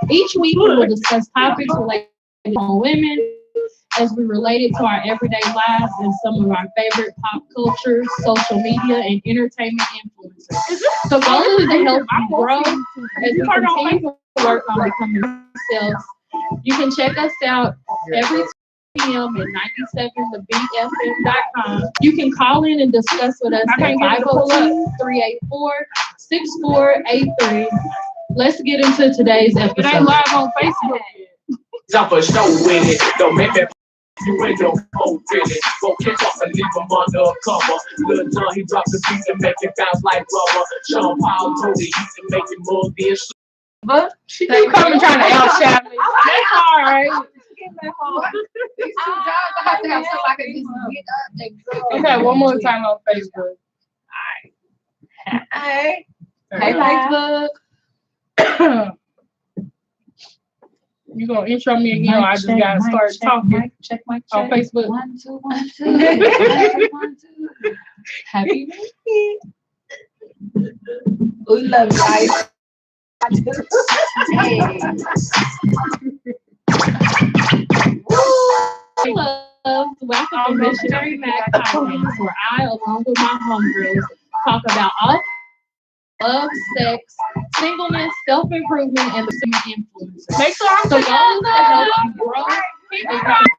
Each week we will discuss topics related to women as we relate it to our everyday lives and some of our favorite pop culture, social media, and entertainment influencers. The goal is to help you grow as we continue to work on becoming ourselves. You can check us out every p.m. at 97thebfm.com. You can call in and discuss with us at 502-384-6483. Let's get into today's episode. It ain't live on Facebook. Jump a show with it. Don't make that you ain't no cold really. Go kick off and leave him under a cover. Lil Jon, he dropped the beat and make it bounce like rubber. Sean Paul told it, he can make it move this. But she keep coming trying to outshine me. That's all right. These two jobs, I have to have something I can just get up and go. Okay, one more time on Facebook. Hey, Hey, Facebook. You gonna intro me again? Or I just gotta start talking. Check my on Facebook. 1, 2, 1, 2. 1, 2. Happy We love life. Hey. Welcome to Missionary Mack-1, where I, along with my homegirls, talk about all love, sex, singleness, self-improvement, and the influencers. Make sure I'm So goal is to help you grow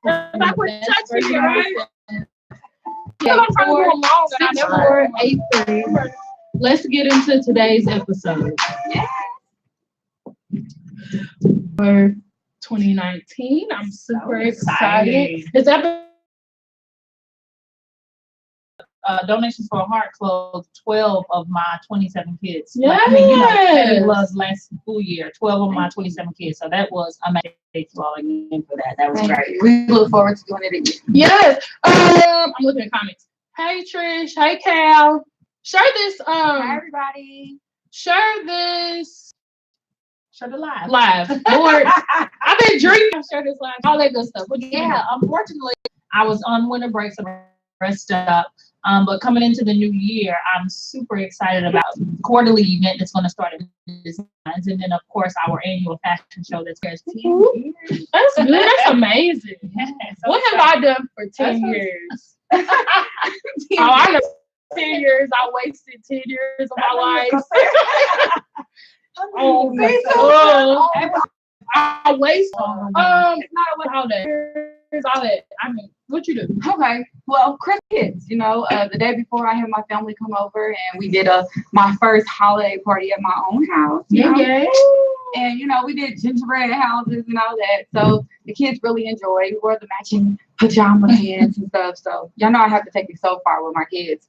I would touch you, right? 6483. Let's get into today's episode. For 2019, I'm super excited. This episode donations for a heart closed 12 of my 27 kids. Yes. Like, I mean, you know, it was last school year, 12 of my 27 kids. So that was amazing. Thank you all again for that. That was great. We look forward to doing it again. Yes. I'm looking at comments. Hey Trish. Hey Cal. Share this. Hi, everybody. Share this Share the live. live. Lord, I've been dreaming of share this live. All that good stuff. Yeah, unfortunately, I was on winter break, so I rest up. But coming into the new year, I'm super excited about the quarterly event that's going to start in designs, and then of course our annual fashion show that's here 10 years. That's good. That's amazing. Yeah, so What have I done for 10 years? Oh, I know 10 years. I wasted 10 years of my life. Oh, I waste all that. All that. I mean, what you do? Okay. Well, Christmas, the day before I had my family come over and we did my first holiday party at my own house. Yeah. And, we did gingerbread houses and all that. So the kids really enjoyed. We wore the matching pajama pants and stuff. So y'all know I have to take it so far with my kids.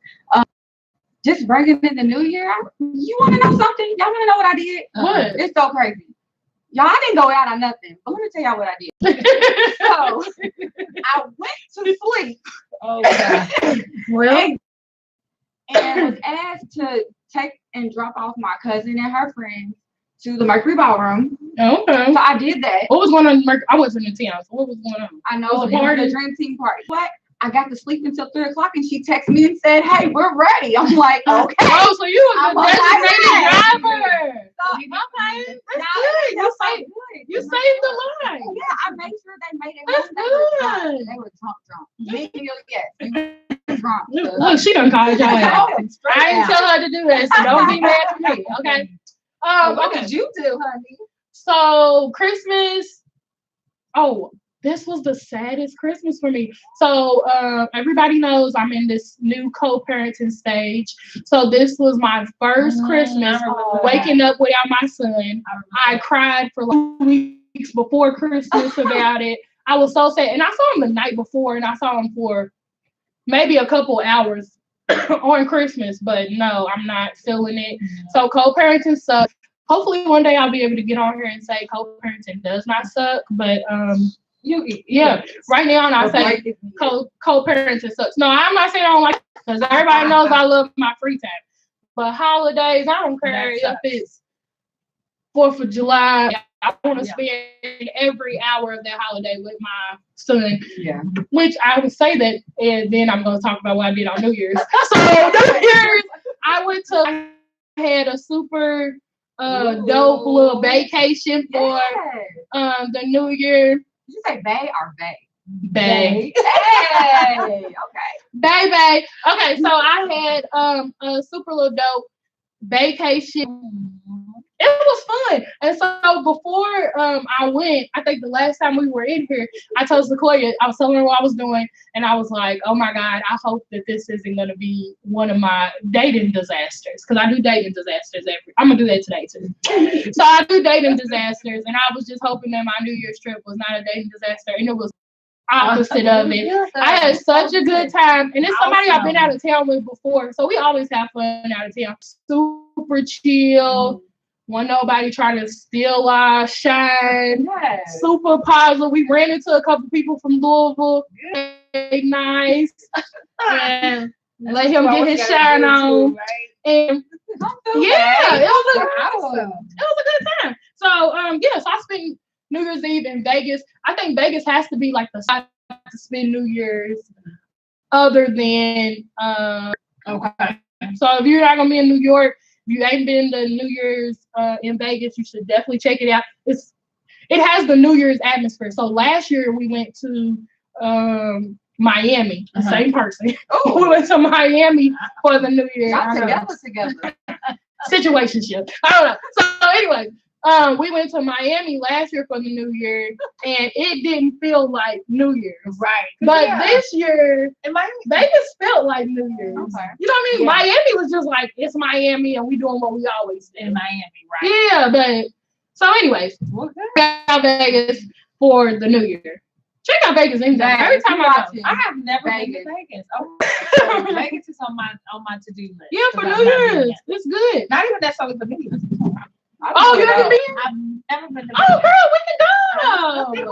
Just bringing in the new year. You want to know something? Y'all want to know what I did? What? It's so crazy. Y'all, I didn't go out on nothing, but let me tell y'all what I did. So I went to sleep. Oh, God. Well, and was asked to take and drop off my cousin and her friends to the Mercury Ballroom. okay. So I did that. What was going on? I wasn't in town. So what was going on? I know Was it it a was party? a dream team party. What? I got to sleep until 3 o'clock, and she texted me and said, "Hey, we're ready." I'm like, "Okay." Oh, so you was I'm a a designated highway. driver. So, Okay, that's good. good. You saved the line. Yeah, I made sure they made it. That's home. good. They were drunk. Me and yes, they were drunk. Look, she done called y'all out. I didn't tell her to do that, so don't be mad at me, okay? What Okay. did you do, honey? So Christmas, this was the saddest Christmas for me. So everybody knows I'm in this new co-parenting stage. So this was my first Christmas waking up without my son. I cried for like 2 weeks before Christmas about it. I was so sad. And I saw him the night before, and I saw him for maybe a couple hours on Christmas. But no, I'm not feeling it. So co-parenting sucks. Hopefully one day I'll be able to get on here and say co-parenting does not suck. But right now I say co-parenting sucks. No, I'm not saying I don't like it, because everybody knows I love my free time. But holidays, I don't care if it's 4th of July. I want to spend every hour of that holiday with my son. Yeah. Which I would say that, and then I'm going to talk about what I did on New Year's. So New Year's, I had a super dope little vacation for Yes. the New Year. Did you say bay or bay? Bay. Hey. Okay. Bay. Okay, so I had a super little dope vacation. It was fun. And so before I went, I think the last time we were in here, I told Sequoia, I was telling her what I was doing, and I was like, oh my God, I hope that this isn't gonna be one of my dating disasters. Cause I do dating disasters I'm gonna do that today too. So I do dating disasters, and I was just hoping that my New Year's trip was not a dating disaster, and it was opposite of it. I had such a good time, and it's somebody I've been out of town with before, so we always have fun out of town. Super chill. When nobody trying to steal our shine. Yes. Super positive. We ran into a couple people from Louisville. They nice. And let him get his shine on. And yeah, it was a good time. So so I spent New Year's Eve in Vegas. I think Vegas has to be like the spot to spend New Year's other than okay. So if you're not gonna be in New York, if you ain't been to New Year's in Vegas, you should definitely check it out. It has the New Year's atmosphere. So last year we went to Miami, the same person. We went to Miami for the New Year. Y'all together. Situationship. I don't know. So anyway, we went to Miami last year for the New Year, and it didn't feel like New Year's. Right. But this year, in Miami, Vegas felt like New Year's. Okay. You know what I mean? Yeah. Miami was just like, it's Miami, and we doing what we always do. In Miami, right? Yeah, but so anyways, check out Vegas for the New Year. Check out Vegas anytime. Every time I go. I have never been to Vegas. Oh, Vegas is on my to-do list. Yeah, for New Year's. It's good. Not even necessarily for New Year's. Oh, you haven't been? I've never been to Vegas. Oh, girl, we can go. Yeah.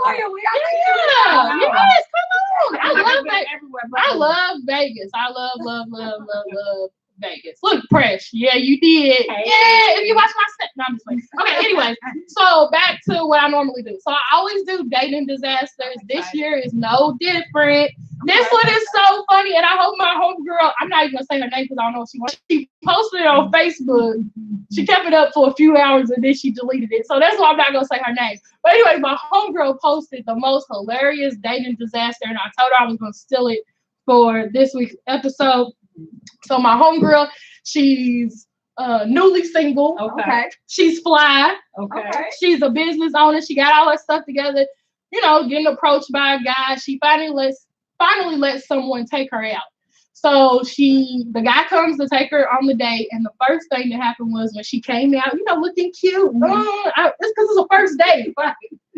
Yes, come on. I love Vegas. I love Vegas. I love Vegas. Look, Presh. Yeah, you did. Hey. Yeah, if you watch my set. No, I'm just playing. Okay, anyways. So back to what I normally do. So I always do dating disasters. This year is no different. This one is so funny, and I hope my homegirl, I'm not even gonna say her name because I don't know what she wants. She posted it on Facebook. She kept it up for a few hours and then she deleted it. So that's why I'm not gonna say her name. But anyway, my homegirl posted the most hilarious dating disaster, and I told her I was gonna steal it for this week's episode. So my homegirl, she's newly single. Okay. She's fly. Okay. She's a business owner. She got all her stuff together. You know, getting approached by a guy. She finally lets someone take her out. So the guy comes to take her on the date, and the first thing that happened was when she came out, you know, looking cute. It's because it's a first date.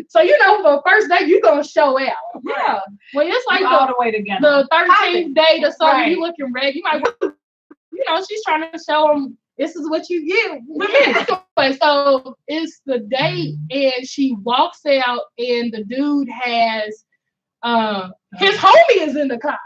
So, you know, for a first date, you're going to show out. Yeah. Well, it's like all the way together. The 13th date or something, you looking red. You might, you know, she's trying to show him this is what you get with me. Anyway, so it's the date, and she walks out, and the dude has his homie is in the car.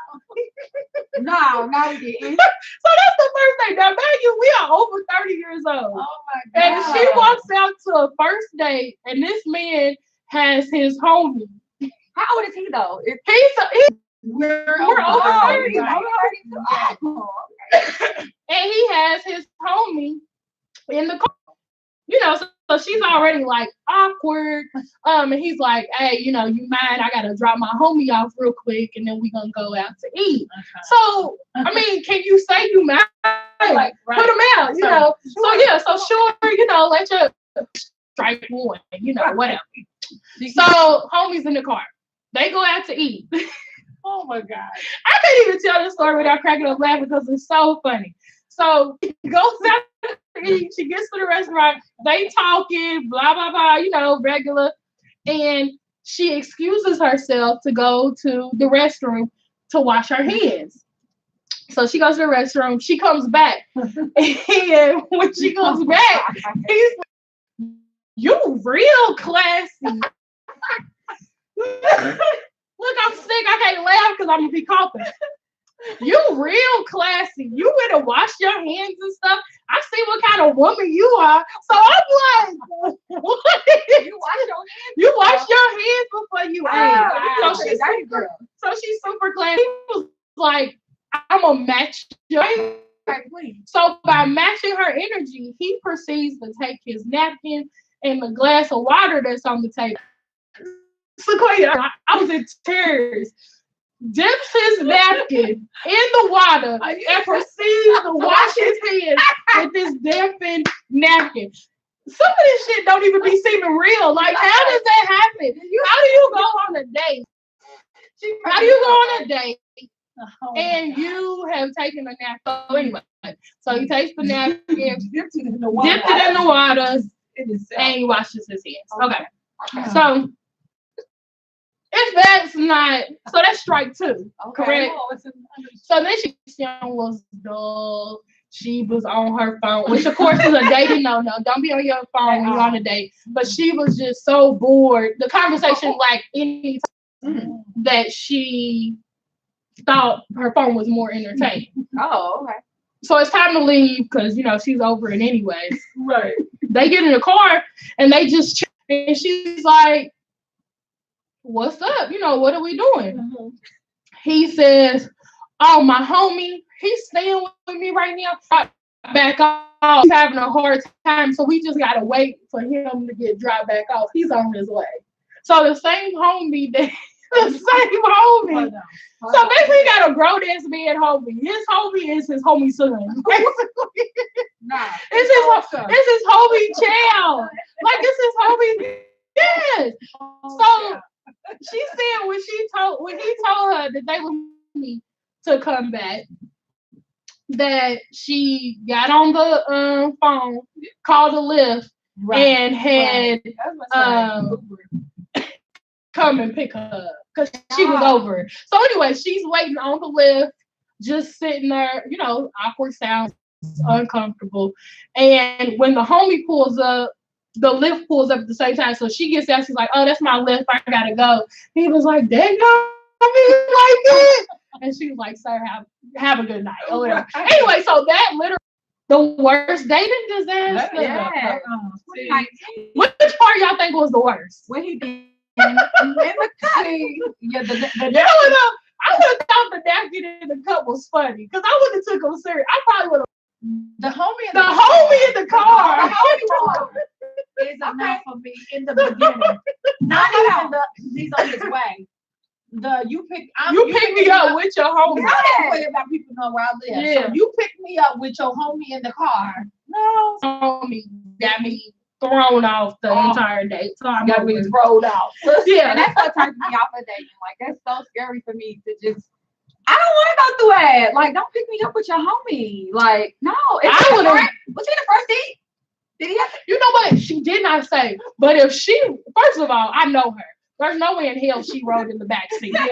No, he didn't. So that's the first thing. Now, Megan, we are over 30 years old. Oh my God. And she walks out to a first date, and this man has his homie. How old is he though? We're over 30. And he has his homie in the car. You know, so she's already like awkward. And he's like, hey, you know, you mind? I gotta drop my homie off real quick, and then we're gonna go out to eat. Okay. So, I mean, can you say you mind? Like, put him out, you know. So yeah, so sure, you know, let your strike one, you know, whatever. So homie's in the car. They go out to eat. Oh my God. I can't even tell this story without cracking up laughing because it's so funny. So he goes out to eat. She gets to the restaurant. They talking, blah, blah, blah, you know, regular. And she excuses herself to go to the restroom to wash her hands. So she goes to the restroom. She comes back. And when she comes back, he's like, you real classy. Look, I'm sick. I can't laugh because I'm going to be coughing. You real classy. You went and washed your hands and stuff. I see what kind of woman you are. So I'm like, what? You wash your hands before you ate. So she's super classy. He was like, I'm going to match your hands. So by matching her her energy, he proceeds to take his napkin and the glass of water that's on the table. Sequoia, I was in tears. Dips his napkin in the water and proceeds to wash his hands with this damn napkin. Some of this shit don't even be seeming real. Like, how does that happen? How do you go on a date? How do you go on a date and you have taken a napkin? So anyway, so he takes the napkin, dipped it in the water, and he washes his hands. Okay. So if that's not, so that's strike 2, correct? So then she was dull. She was on her phone, which of course is a dating no. Don't be on your phone when you're on a date. But she was just so bored. The conversation lacked any time that she thought her phone was more entertaining. Oh, okay. So it's time to leave because she's over it anyways. Right. They get in the car and they just chill, and she's like, "What's up? What are we doing?" Mm-hmm. He says, "Oh, my homie, he's staying with me right now. Back off. He's having a hard time, so we just gotta wait for him to get dropped back off. He's on his way." So the same homie that the same homie. So basically, he got a grown ass man homie. His homie is his homie son. Basically, it's his homie child. Like it's his homie. Yes. So she said when he told her that they were me to come back, that she got on the phone, called a Lyft, and had come and pick her up because she was over it. So anyway, she's waiting on the Lyft, just sitting there, awkward sounds, uncomfortable. And when the homie pulls up, the Lyft pulls up at the same time. So she gets out, she's like, "Oh, that's my Lyft, I gotta go." He was like, "Dang, like that." And she was like, "Sir, have a good night." Or whatever. Anyway, so that literally the worst dating disaster. Yeah. Which part y'all think was the worst? When he did in the cup. I would have thought the napkin in the cup was funny because I would have took him serious. I probably would have. The homie in the car. Is enough for me in the beginning. Not even he's on his way. You pick me up with your homie. I don't about people know where I live. Yeah. So you pick me up with your homie in the car. No, homie got me thrown off the entire date. So I got me thrown off. Yeah, and that's what turns me off of dating. Like that's so scary for me to just. I don't want to go through that. Like, don't pick me up with your homie. Like, no. Was he in the front seat? Did he have to? You know what? She did not say. But if first of all, I know her. There's no way in hell she rode in the back seat. Yeah.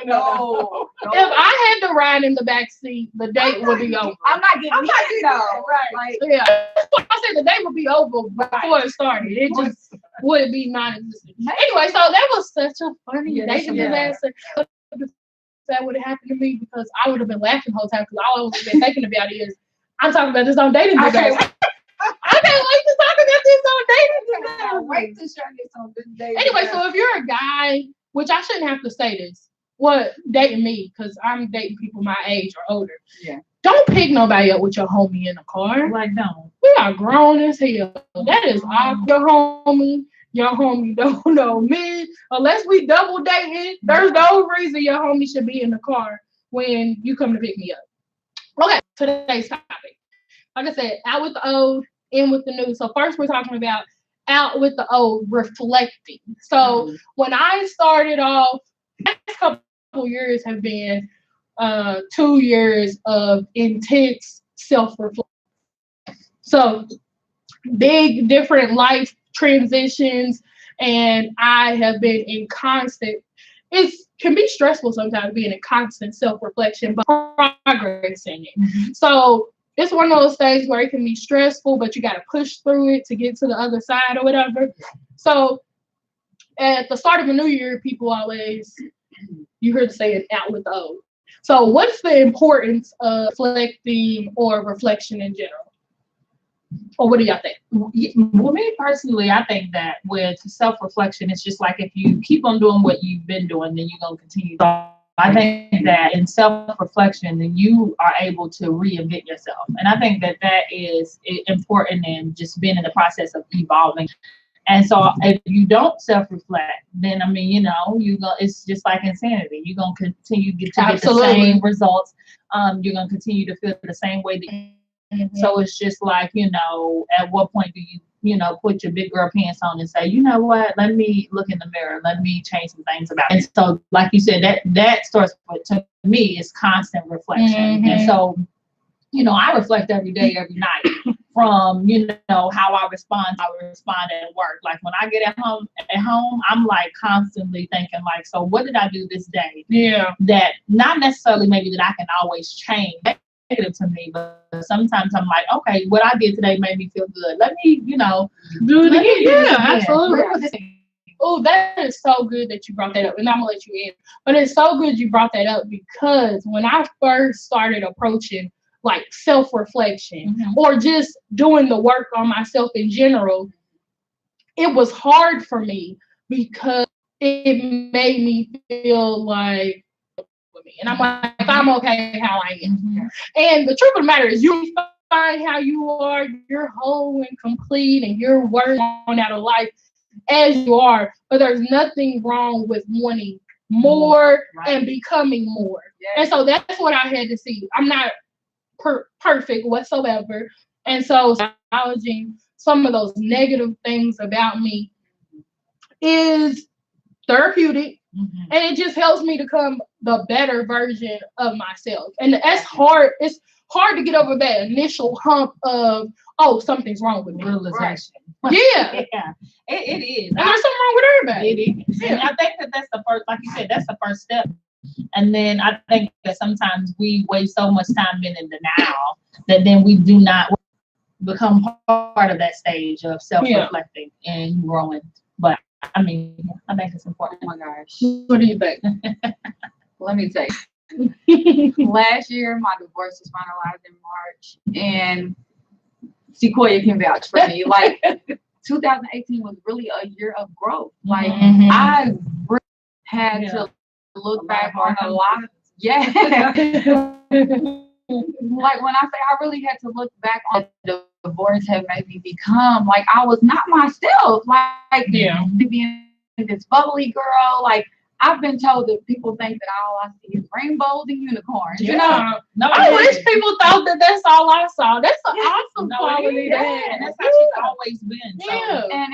No. If I had to ride in the back seat, the date would be over. I'm not getting though. Right. Like, yeah. I said the date would be over before it started. It just would be non-existent. Anyway, so that was such a funny dating disaster. That would have happened to me because I would have been laughing the whole time because all I was been thinking about is I'm talking about this on dating disaster. I can't wait to talk about this on dating disaster. Wait to share this on this day. Anyway, so if you're a guy, which I shouldn't have to say this, dating me because I'm dating people my age or older. Yeah. Don't pick nobody up with your homie in the car. Like, no. We are grown as hell. That is off your homie. Your homie don't know me. Unless we double dating, there's no reason your homie should be in the car when you come to pick me up. Okay, today's topic. Like I said, out with the old, in with the new. So first we're talking about out with the old, reflecting. So when I started off, the next couple years have been 2 years of intense self-reflection. So big different life transitions, and I have been in constant, it can be stressful sometimes being in constant self-reflection, but progressing it. So it's one of those things where it can be stressful, but you got to push through it to get to the other side or whatever. So at the start of a new year, people always, you heard saying out with the old. So what's the importance of reflecting or reflection in general? Or what do y'all think? Well, me personally, I think that with self-reflection, it's just like if you keep on doing what you've been doing, then you're going to continue I think that in self-reflection, then you are able to reinvent yourself. And I think that that is important in just being in the process of evolving. And so if you don't self-reflect, then I mean, you know, it's just like insanity. You're gonna continue to get the same results. You're gonna continue to feel the same way that so it's just like, you know, at what point do you know, put your big girl pants on and say, you know what, let me look in the mirror, let me change some things about it. And so, like you said, that starts with, to me, is constant reflection. And so, you know, I reflect every day, every night from, you know, how I respond at work. Like when I get at home, I'm like constantly thinking like, so what did I do this day? Yeah. That not necessarily maybe that I can always change negative to me, but sometimes I'm like, okay, what I did today made me feel good. Let me, you know, do it again. Yeah, absolutely. Yeah. Oh, that is so good that you brought that up, and I'm gonna let you in. But it's so good you brought that up because when I first started approaching like self-reflection or just doing the work on myself in general, it was hard for me because it made me feel like me. And I'm like, I'm okay how I am. And the truth of the matter is you find how you are, you're whole and complete and you're worthy out of life as you are. But there's nothing wrong with wanting more and becoming more. And so that's what I had to see. I'm not perfect whatsoever. And so acknowledging some of those negative things about me is therapeutic. And it just helps me to become the better version of myself. And that's hard. It's hard to get over that initial hump of, oh, something's wrong with me. Realization. Yeah. Yeah. It is. And there's something wrong with everybody. It is. Yeah. And I think that that's the first, like you said, that's the first step. And then I think that sometimes we waste so much time in denial that then we do not become part of that stage of self-reflecting and growing. But I mean, I think it's important. Oh my gosh. What do you think? Let me tell you. Last year, my divorce was finalized in March, and Sequoia can vouch for me. Like, 2018 was really a year of growth. Like, I really had to look back on a lot of, like when I say I really had to look back on the divorce had made me become like I was not myself. Like being this bubbly girl. Like I've been told that people think that all I see is rainbows and unicorns. You know, I wish people thought that that's all I saw. That's an awesome quality. And that's how she's always been. So. And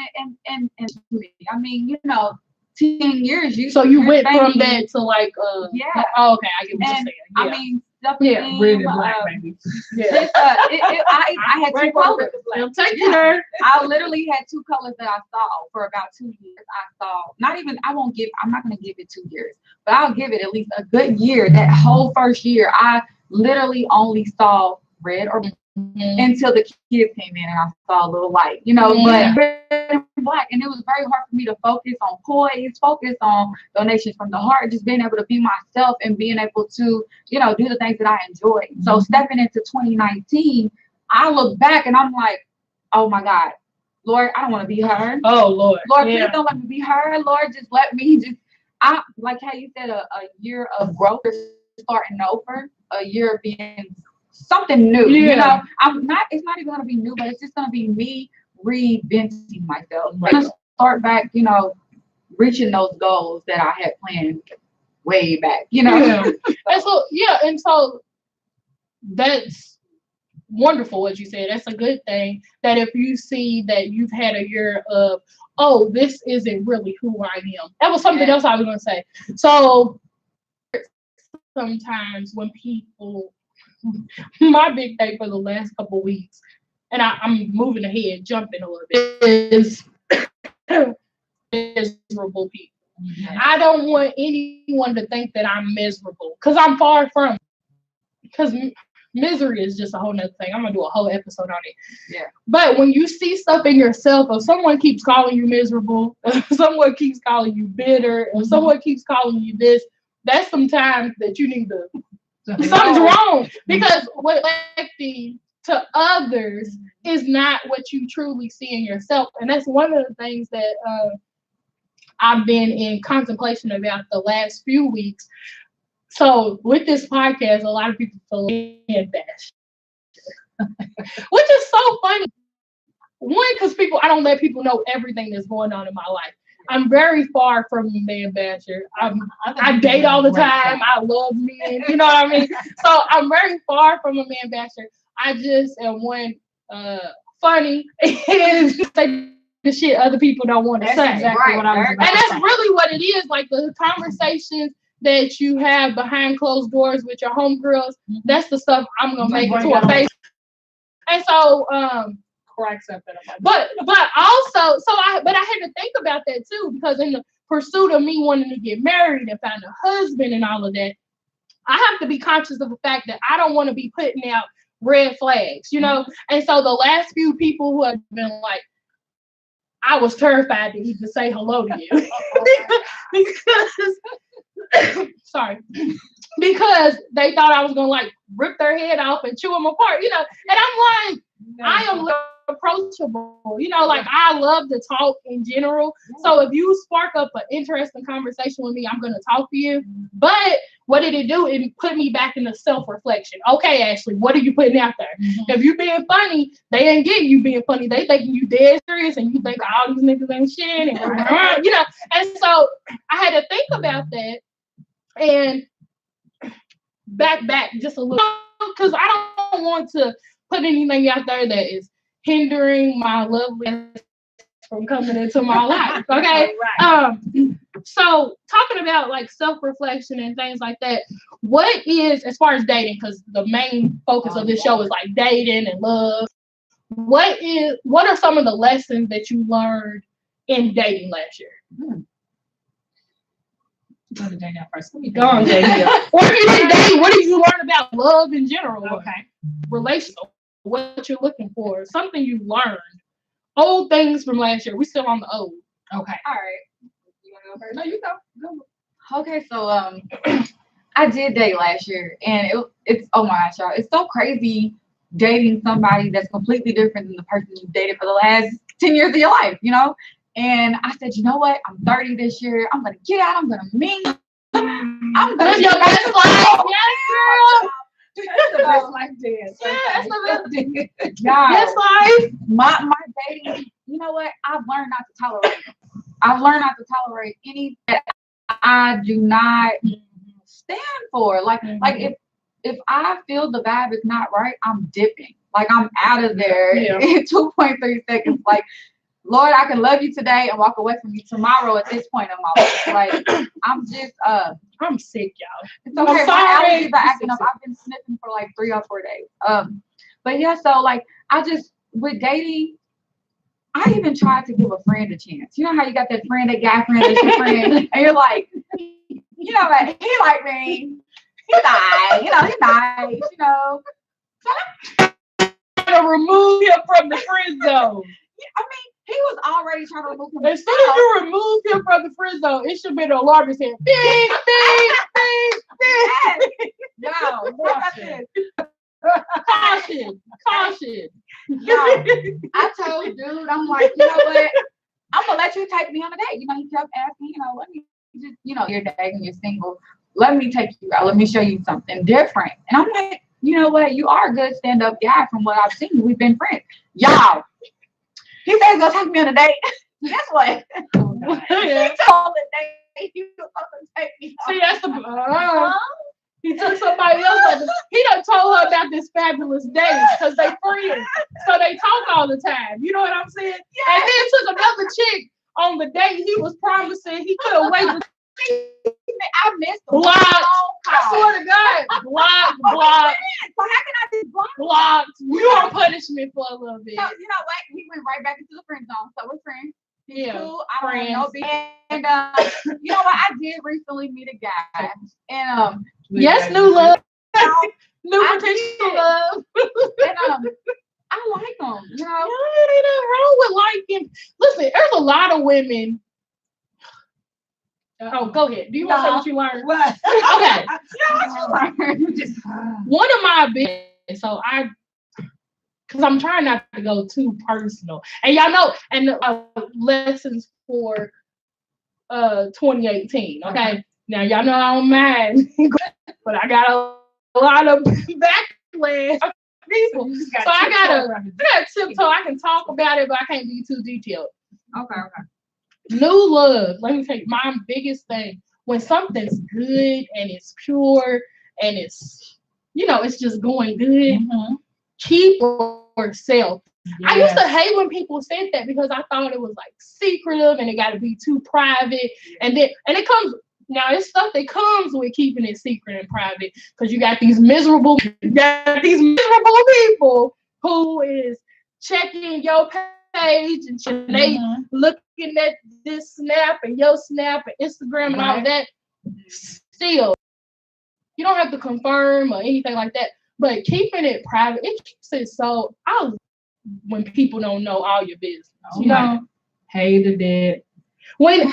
I mean, you know, 10 years. So you went from that to like Oh, okay, I get what you're saying. Yeah. I mean, stuff red and black, baby. I had two colors. I literally had two colors that I saw for about 2 years. I'm not gonna give it 2 years, but I'll give it at least a good year. That whole first year, I literally only saw red or until the kids came in and I saw a little light, you know, but red and black. And it was very hard for me to focus on poise, focus on donations from the heart, just being able to be myself and being able to, you know, do the things that I enjoy. So stepping into 2019, I look back and I'm like, oh my God, Lord, I don't want to be her. Oh Lord. Lord, please don't let me be her. Lord, just let me I like how you said a year of growth is starting over, a year of being something new, you know. It's not even gonna be new, but it's just gonna be me reinventing myself. I'm gonna start back, you know, reaching those goals that I had planned way back, you know. And so that's wonderful what you said. That's a good thing that if you see that you've had a year of, oh, this isn't really who I am. That was something else I was gonna say. So sometimes when people my big thing for the last couple of weeks, and I'm moving ahead, jumping a little bit, is miserable people. I don't want anyone to think that I'm miserable because I'm far from. Because misery is just a whole nother thing. I'm gonna do a whole episode on it. Yeah. But when you see stuff in yourself, if someone keeps calling you miserable, if someone keeps calling you bitter, if someone keeps calling you this, that's sometimes that you need to. Something's wrong because what reflecting to others is not what you truly see in yourself, and that's one of the things that I've been in contemplation about the last few weeks. So with this podcast, a lot of people feel man bash, which is so funny. One, because I don't let people know everything that's going on in my life. I'm very far from a man basher. I date all the time. I love men. You know what I mean? So I'm very far from a man basher. I just am one funny and say the shit other people don't want to say. Exactly what I was about And to that's say. really what it is. Like the conversations that you have behind closed doors with your homegirls, that's the stuff I'm gonna make it to a face. And so Cracks up in but also I had to think about that too, because in the pursuit of me wanting to get married and find a husband and all of that, I have to be conscious of the fact that I don't want to be putting out red flags, you know. And so the last few people who have been like, I was terrified to even say hello to you because sorry, because they thought I was gonna like rip their head off and chew them apart, you know. And I'm like, I am approachable, you know, like I love to talk in general. So if you spark up an interesting conversation with me, I'm gonna talk to you. But what did it do? It put me back into self-reflection. Okay, Ashley, what are you putting out there? If you being funny, they ain't getting you being funny. They thinking you dead serious, and you think all these niggas ain't shit, and you know. And so I had to think about that and back just a little, because I don't want to put anything out there that is hindering my loveliness from coming into my life. Okay. So talking about like self-reflection and things like that, what is, as far as dating, because the main focus of this show is like dating and love, what are some of the lessons that you learned in dating last year? Go to Danielle first. Go on, Danielle. Or if you didn't date, what did you learn about love in general? Okay. Relational, what you're looking for, something you learned. Old things from last year. We still on the old. Okay. All right. You want to go first? No, you go. Okay, so I did date last year, and it's oh my gosh, y'all, it's so crazy dating somebody that's completely different than the person you dated for the last 10 years of your life, you know? And I said, you know what? I'm 30 this year. I'm gonna get out. I'm gonna mingle. I'm gonna Live your best life. Yes, girl. That's the best life dance. Yeah, that's the best. Y'all, Yes, life. my dating, you know what? I've learned not to tolerate. I've learned not to tolerate any that I do not stand for. Like if I feel the vibe is not right, I'm dipping. Like I'm out of there in 2.3 seconds. Like, Lord, I can love you today and walk away from you tomorrow at this point in my life. Like I'm just I'm sick, y'all. It's okay. My allergies are acting up. I've been sniffing for like 3 or 4 days. But yeah, so like I just with dating, I even tried to give a friend a chance. You know how you got that friend, that guy friend, that's your friend, and you're like, you know, like he like me, he's nice, you know, he's nice, you know. So I'm gonna remove him from the friend zone. I mean, he was already trying to remove him. As soon as you remove him from the friend zone, it should be the alarm saying ding, ding, ding, ding. No, what about this? Caution. Yo, I told dude, I'm like, you know what? I'm gonna let you take me on a date. You know, he kept asking, you know, let me just, you know, you're dating, you're single. Let me take you out. Let me show you something different. And I'm like, you know what? You are a good stand-up guy from what I've seen. We've been friends. Y'all. He said he's gonna take me on a date. Guess what? Oh, God. He told the date he was supposed to take me on. See, that's the he took somebody else. He done told her about this fabulous date because they friends, so they talk all the time. You know what I'm saying? Yeah. And then took another chick on the date he was promising. He couldn't wait to. I missed him. Blocked. I swear to God, blocked. So how can I just block? Blocked. You on punishment for a little bit. So, you know what? He went right back into the friend zone. So we're friends. He's cool. I don't friends. know. And you know what? I did recently meet a guy, and yes, new love, new I potential love. And I like him. You know, ain't nothing wrong with liking. Listen, there's a lot of women. Oh, go ahead. Do you want to say what you learned? What? Okay. what One of my big, so because I'm trying not to go too personal, and y'all know, and lessons for 2018. Okay, Now y'all know I don't mind, but I got a lot of backlash from people. So I gotta tiptoe. I can talk about it, but I can't be too detailed. Okay. New love. Let me tell you, my biggest thing when something's good and it's pure and it's it's just going good. Keep yourself. I used to hate when people said that because I thought it was like secretive and it got to be too private. And it comes now. It's stuff that comes with keeping it secret and private because you got these miserable people who is checking your page and they looking at this snap and your snap and Instagram and all of that. Still, you don't have to confirm or anything like that. But keeping it private, it keeps it so. When people don't know all your business, hated it. When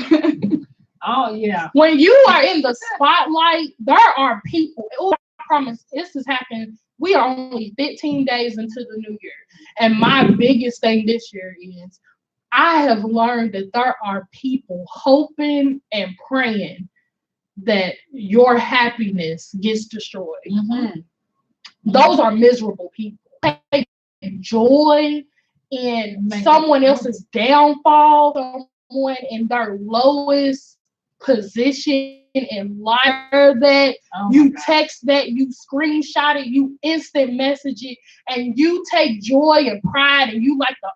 when you are in the spotlight, there are people. I promise this has happened. We are only 15 days into the new year, and my biggest thing this year is I have learned that there are people hoping and praying that your happiness gets destroyed. Those are miserable people. Take joy in someone else's downfall, someone in their lowest position in life. That you text that, you screenshot it, you instant message it, and you take joy and pride, and you like the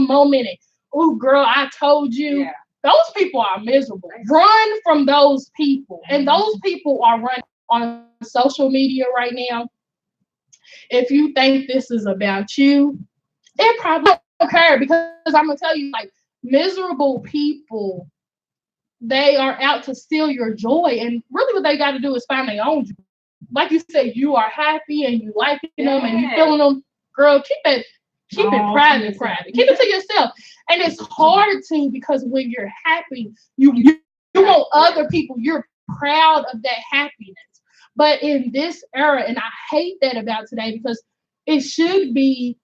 moment. And oh, girl, I told you. Yeah. Those people are miserable. Run from those people, and those people are running on social media right now. If you think this is about you, it probably don't care because I'm gonna tell you, like, miserable people, they are out to steal your joy, and really what they got to do is find their own joy. Like you said, you are happy and you liking them and you feeling them. Girl, keep it private. Keep it to yourself. And it's hard to because when you're happy, you want other people. You're proud of that happiness. But in this era, and I hate that about today because it should be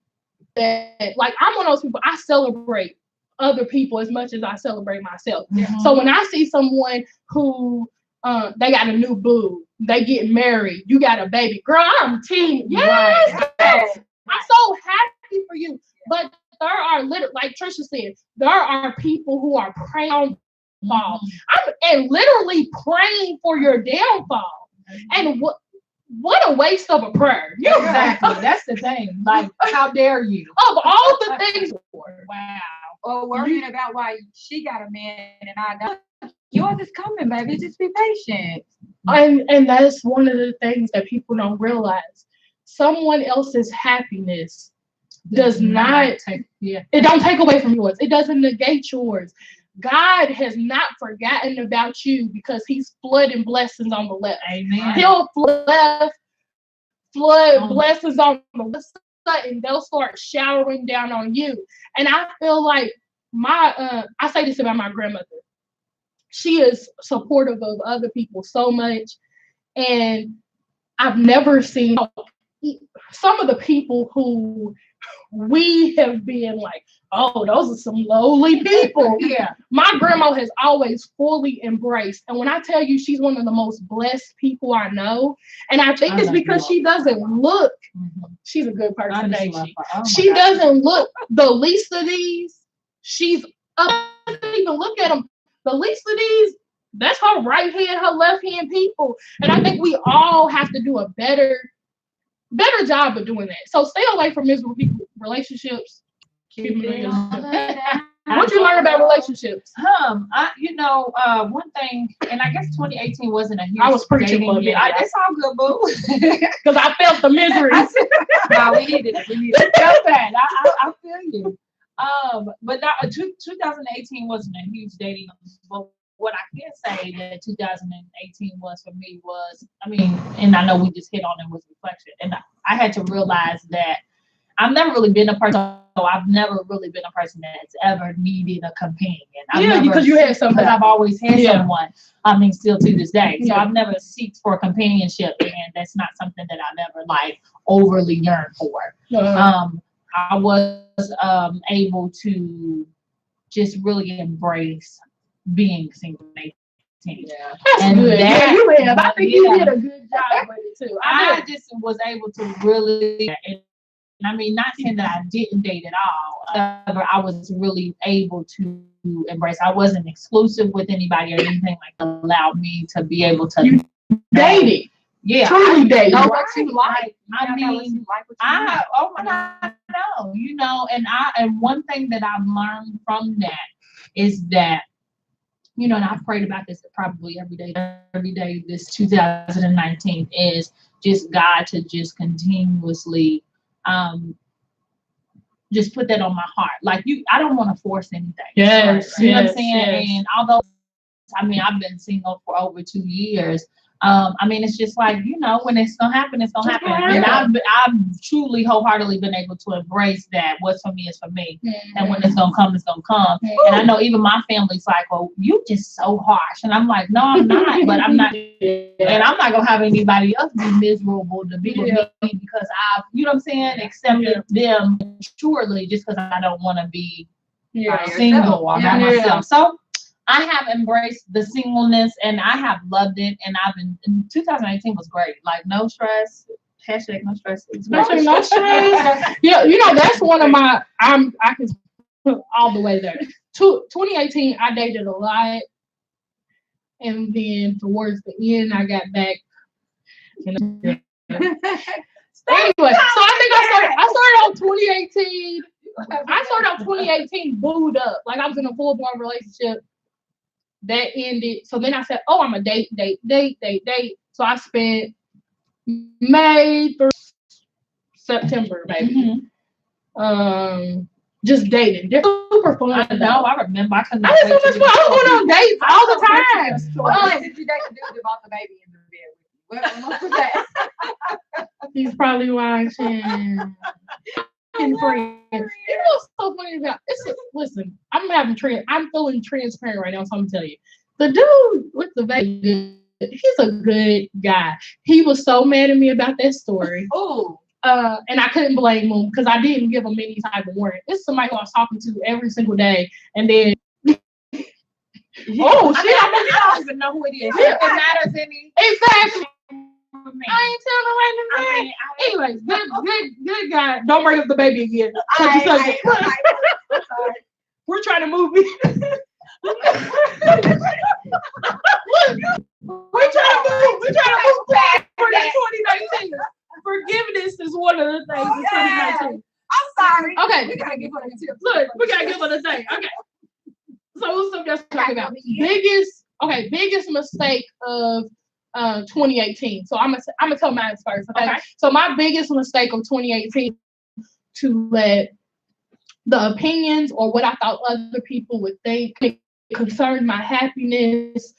that, like, I'm one of those people, I celebrate other people as much as I celebrate myself. So when I see someone who they got a new boo, they get married, you got a baby, girl, I'm team. Yes, I'm so happy for you. But there are like Trisha said, there are people who are praying on downfall. I'm literally praying for your downfall. And what a waste of a prayer. Exactly. That's the thing. Like, how dare you? Of all the things. Wow. Or worrying about why she got a man and I don't. Yours is coming, baby. Just be patient. And that's one of the things that people don't realize. Someone else's happiness does not take, it don't take away from yours. It doesn't negate yours. God has not forgotten about you because he's flooding blessings on the left. Amen. He'll flood blessings on the left, and they'll start showering down on you. And I feel like I say this about my grandmother. She is supportive of other people so much. And I've never seen some of the people who we have been like, oh, those are some lowly people. My grandma has always fully embraced. And when I tell you she's one of the most blessed people I know, and I think it's because she doesn't look, she's a good person, ain't she? She doesn't look the least of these. She's up, even look at them. The least of these, that's her right hand, her left hand people. And I think we all have to do a better job of doing that. So stay away from miserable people, relationships. What you learn about relationships? One thing, and I guess 2018 wasn't a huge. I was preaching a bit. It's all good, boo. Because I felt the misery. No, we needed it. We felt that. I feel you. But 2018 wasn't a huge dating. But what I can say that 2018 was for me was, and I know we just hit on it, was reflection. And I had to realize that I've never really been a person. I've never really been a person that's ever needed a companion. Because you had somebody. Because I've always had someone. Still to this day. So I've never seeked for companionship, and that's not something that I've ever overly yearned for. I was able to just really embrace being single Yeah. That's And good. that- Yeah, you have. I think you yeah. did a good job with it too. I just was able to really, and I mean, not saying that I didn't date at all. However, I was really able to embrace. I wasn't exclusive with anybody or anything like that. Allowed me to be able to You dated. Yeah, Truly dated. Know what you like. I mean, oh my God, no, you know, and one thing that I've learned from that is that, you know, and I've prayed about this probably every day this 2019 is just God to just continuously just put that on my heart. Like I don't want to force anything. Yes, You know what I'm yes, saying? yes. And although, I mean, I've been single for over 2 years. I mean, it's just like, you know, when it's gonna happen, it's gonna happen. And I've truly wholeheartedly been able to embrace that. What's for me is for me. And when it's gonna come, it's gonna come. And I know even my family's like, well, you just so harsh. And I'm like, no, I'm not, but I'm not. And I'm not gonna have anybody else be miserable to be with me because I've, you know what I'm saying, accepted them surely just because I don't want to be single or by myself. So I have embraced the singleness and I have loved it. And I've been, in 2018 was great. Like no stress. Hashtag no stress. No stress. Yeah, you know, that's one of my, I can put all the way there. 2018, I dated a lot. And then towards the end, I got back. Anyway, so I think I started out 2018. I started out 2018 booed up. Like I was in a full-blown relationship. That ended. So then I said, oh, I'm a date. So I spent May through September, baby. Just dating. They're super fun. I know, I remember. I had so much fun. I was going on dates all the time. What did you date the dude that brought the baby in the bed with you? What was that? He's probably watching. And friends. You know what's so funny about listen, I'm feeling transparent right now, so I'm gonna tell you. The dude with the baby, he's a good guy. He was so mad at me about that story. Oh. And I couldn't blame him because I didn't give him any type of warning. It's somebody who I was talking to every single day, and then I don't even know who it is. If it matters any. Exactly. I ain't telling him anything. Anyways, good guy. Don't bring up the baby again. We're trying to move me. We're trying to move back for that 2019. Forgiveness is one of the things in 2019. I'm sorry. Okay. We gotta give her a tip. Look, we gotta give her the thing. Okay. So what's up just talking about? Biggest mistake of 2018. So I'm gonna tell mine first. Okay. So my biggest mistake of 2018 to let the opinions or what I thought other people would think concerned my happiness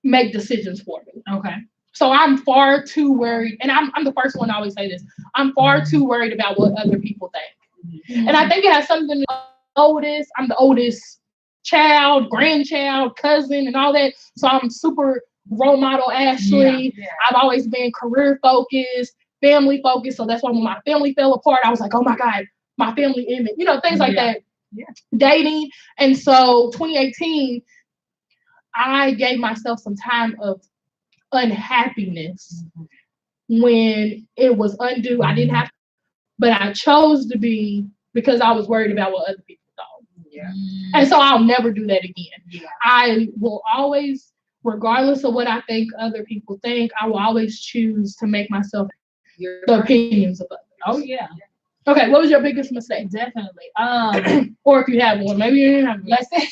make decisions for me. Okay. So I'm far too worried, and I'm the first one to always say this. I'm far too worried about what other people think. Mm-hmm. And I think it has something to do with I'm the oldest child, grandchild, cousin, and all that. So I'm super role model Ashley. Yeah. I've always been career focused, family focused. So that's why when my family fell apart, I was like, oh my God, my family image, things like that. Yeah. Dating. And so 2018, I gave myself some time of unhappiness when it was undue. I didn't have to, but I chose to be because I was worried about what other people thought. Yeah. And so I'll never do that again. Yeah. I will always, regardless of what I think other people think, I will always choose to make myself the opinions of others. Oh yeah. Okay, what was your biggest mistake? Definitely. Or if you have one, maybe you didn't have one. Let's say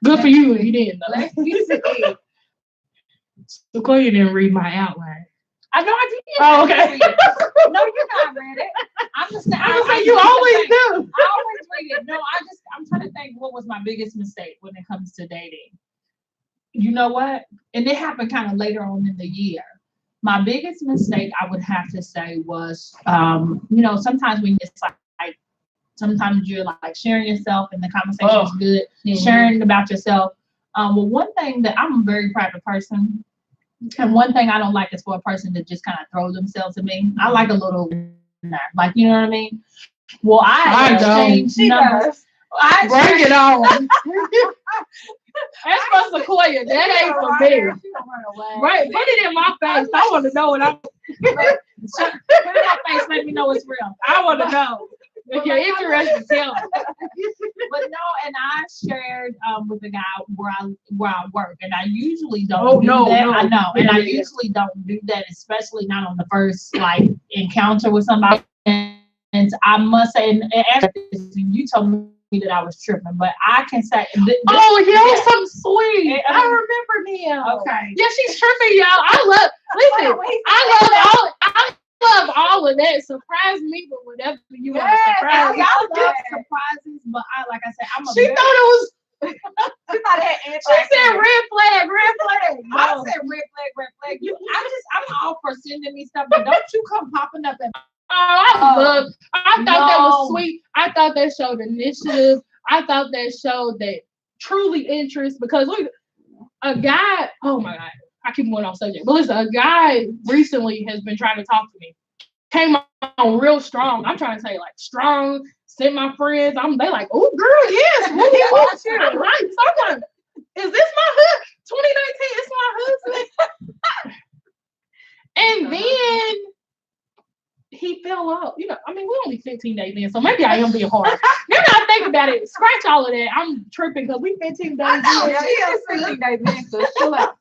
good for you if you didn't though. Let's see. So Chloe didn't read my outline. I know I did. Oh, okay. No, you not read it. I'm just saying. You always do. I always read it. No, I'm trying to think what was my biggest mistake when it comes to dating. You know what? And it happened kind of later on in the year. My biggest mistake, I would have to say, was, sometimes when it's like, sometimes you're like sharing yourself and the conversation is good, sharing about yourself. Well, one thing that I'm a very private person, and one thing I don't like is for a person to just kind of throw themselves at me. I like a little, like, you know what I mean? Well, I changed numbers. Bring it on. That's for Sequoia. That ain't for me. Right, put it in my face. I want to know what I'm. Put it in my face. Let me know it's real. I want to know. If you're interested, tell me. But no, and I shared with the guy where I work, and I usually don't. Oh, do no, that. no. I know, and I Yeah. usually don't do that, especially not on the first like encounter with somebody. And I must say, and after this, you told me that I was tripping, but I can say, Oh, yeah, was something sweet. I remember him. okay. Yeah, she's tripping, y'all. I love all of that. Surprise me with whatever you want to surprise me. I love surprises, but like I said, I'm a She thought it was. You thought that She said red flag, red flag. I No. said red flag. I'm all for sending me stuff, but don't you come popping up at I thought that was sweet. I thought that showed initiative. I thought that showed that truly interest because look, a guy, oh my God, I keep going off subject. But listen, a guy recently has been trying to talk to me. Came on real strong. I'm trying to say like strong, sent my friends. They like, oh girl, yes, who he wants you? I'm right. So I'm like, is this my hood? 2019, it's my husband. And then he fell off. You know, I mean, we're only 15 days in, so maybe I am being hard. Now that I think about it, scratch all of that. I'm tripping because we 15 days in. Yeah, 15 days in, so chill out.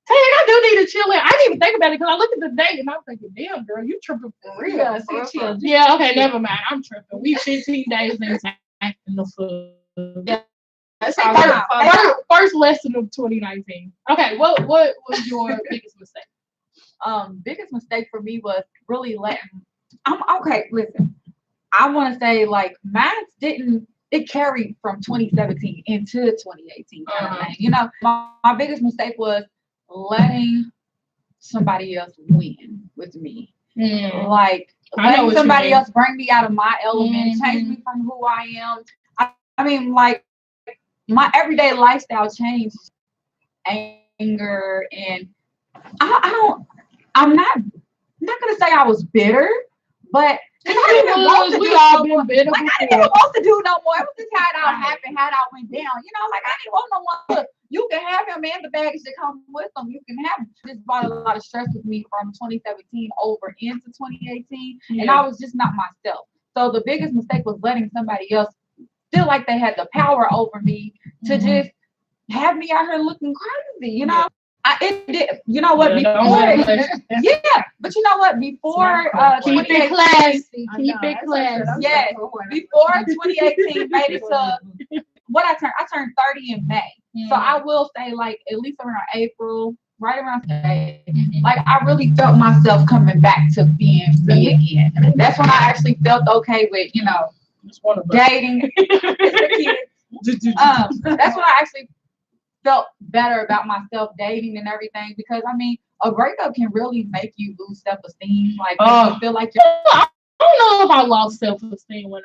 Hey, I do need to chill in. I didn't even think about it because I looked at the date and I'm thinking, damn, girl, you tripping for real. Yeah, see, chill. Yeah, okay, never mind. I'm tripping. We 15 days in acting the fool. Yeah. That's First lesson of 2019. Okay, what was your biggest mistake? Biggest mistake for me was really letting. Okay. Listen, I want to say like mine didn't. It carried from 2017 into 2018. Kind of thing. You know, my biggest mistake was letting somebody else win with me. Like letting somebody else bring me out of my element, change me from who I am. I mean, like my everyday lifestyle changed, anger, and I'm not gonna say I was bitter, but I didn't even want to do all been bitter. like I didn't even want to do no more. It was just how it all happened, how it all went down. You know, like I didn't want no more. Look, you can have him and the baggage that comes with him. You can have him. This brought a lot of stress with me from 2017 over into 2018, and I was just not myself. So the biggest mistake was letting somebody else feel like they had the power over me to just have me out here looking crazy. You know. It did. You know what? Before, but you know what? Before keep it classy. Keep it classy. Yes. Before 2018 made it to what I turned 30 in May. So I will say like at least around April, right around May, like I really felt myself coming back to being me again. That's when I actually felt okay with, you know, dating. That's when I actually felt better about myself dating and everything because I mean a breakup can really make you lose self-esteem, like make you feel like you're I don't know if I lost self-esteem when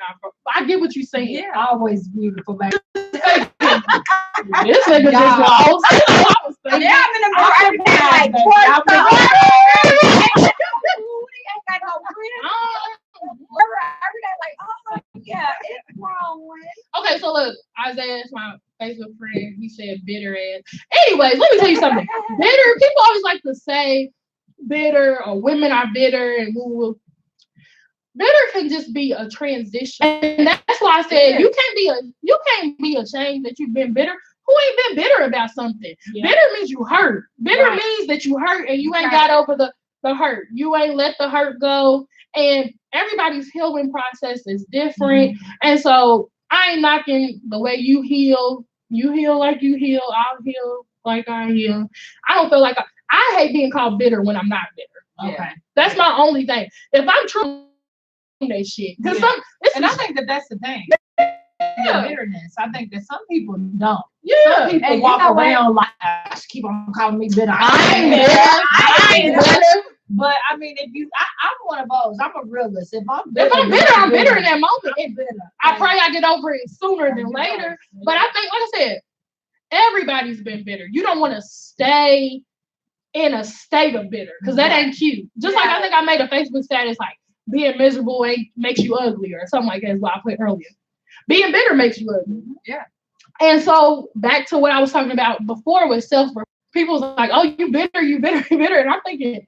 I get what you're saying. Yeah, always beautiful, baby. This nigga just lost. I'm in the mirror every day like got no every day like, oh yeah, it's wrong. Okay, so look, Isaiah is my Facebook friend. He said bitter ass. Anyways, let me tell you something. Bitter, people always like to say bitter or women are bitter and woo. Bitter can just be a transition. And that's why I said you can't be ashamed that you've been bitter. Who ain't been bitter about something? Yeah. Bitter means you hurt. Bitter means that you hurt and you ain't got over the hurt. You ain't let the hurt go. And everybody's healing process is different. And so I ain't knocking the way you heal. You heal like you heal. I'll heal like I heal. I don't feel like I hate being called bitter when I'm not bitter. Okay. That's my only thing. If I'm true that shit. Because and I think that's the thing. Bitterness. I think that some people don't. Yeah. Some people walk around like, keep on calling me bitter. I ain't bitter. But I mean, I'm one of those. I'm a realist. If I'm bitter, I'm bitter in that moment. I'm bitter. I pray I get over it sooner than later. But I think, like I said, everybody's been bitter. You don't want to stay in a state of bitter because that ain't cute. Just like I think I made a Facebook status like being miserable makes you ugly or something like that is what I put earlier. Being bitter makes you ugly. Yeah. And so back to what I was talking about before with people was like, oh, you bitter, you bitter, you bitter. And I'm thinking,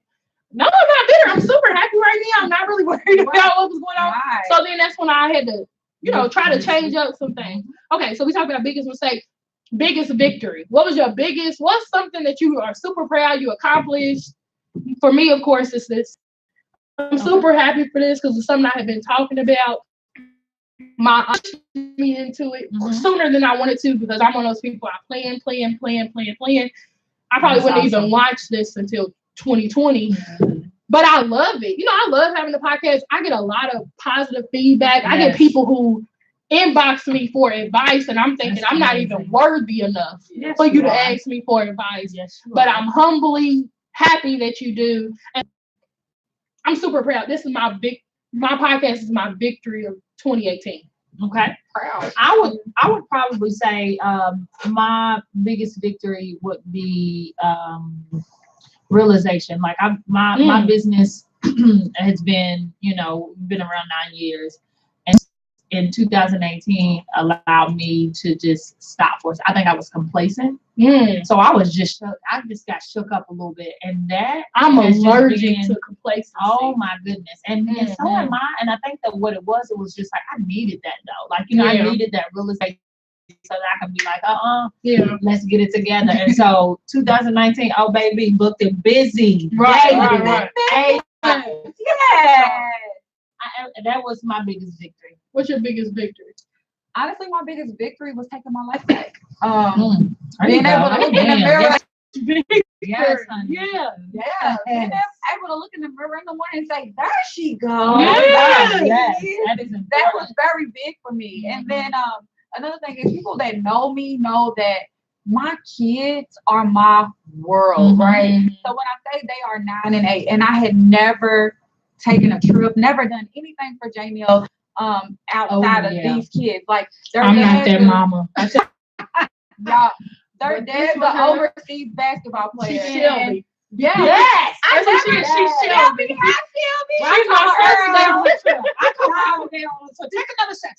no, I'm not bitter. I'm super happy right now. I'm not really worried about what was going on. Right. So then that's when I had to, try to change up some things. Okay, so we talked about biggest mistake, biggest victory. What's something that you are super proud you accomplished? For me, of course, it's this. I'm super happy for this because it's something I have been talking about. My me into it sooner than I wanted to because I'm one of those people I plan. I probably wouldn't even watch this until 2020. But I love it. I love having the podcast. I get a lot of positive feedback. Yes. I get people who inbox me for advice, and I'm thinking I'm not even worthy enough for you to ask me for advice. Yes, but I'm humbly happy that you do. And I'm super proud. This is my podcast is my victory of 2018. Okay. Proud. I would probably say my biggest victory would be realization. Like my business has been, been around 9 years, and in 2018 allowed me to just stop for us. I think I was complacent. So I just got shook up a little bit, and that I'm allergic to complacency. Oh my goodness. And so am I. And I think that what it was just like I needed that though. Like, I needed that realization so that I can be like, let's get it together. And so 2019, oh baby, booked and busy. Right. Yeah. That was my biggest victory. What's your biggest victory? Honestly, my biggest victory was taking my life back. Being able to look in the mirror. Yes, honey. Yeah. Being able to look in the mirror in the morning and say, there she goes. That was very big for me. And then another thing is people that know me know that my kids are my world, right? So when I say they are 9 and 8, and I had never taken a trip, never done anything for Jamil outside of these kids. Like I'm not that mama. Y'all, their dad's an overseas basketball player. She's Shelby. Yes. She's Shelby. She's my first girl. I come out there on so take another shot.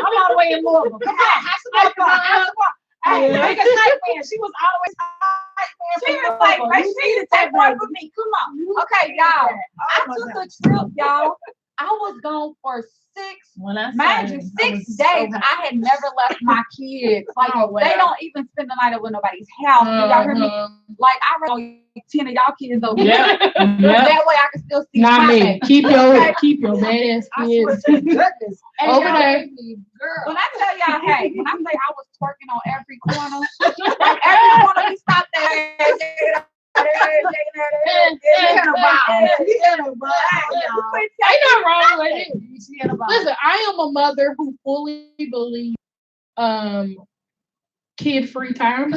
I'm all the way in Louisville. Come on, have some more. Hey, make a tight man. She was always tight man. She was like, make sure you take one with me. Come on. Okay, y'all. I took a trip, y'all. I was gone for 6 days. I had never left my kids. Like they don't even spend the night over nobody's house. Y'all hear me? Like I really 10 of y'all kids over there. That way I can still see not my me. baby. Keep your badass kids over there. When I tell y'all, hey, when I say I was twerking on every corner, like every corner we stopped there. Ain't nothing wrong with it. Listen, I am a mother who fully believes kid-free time.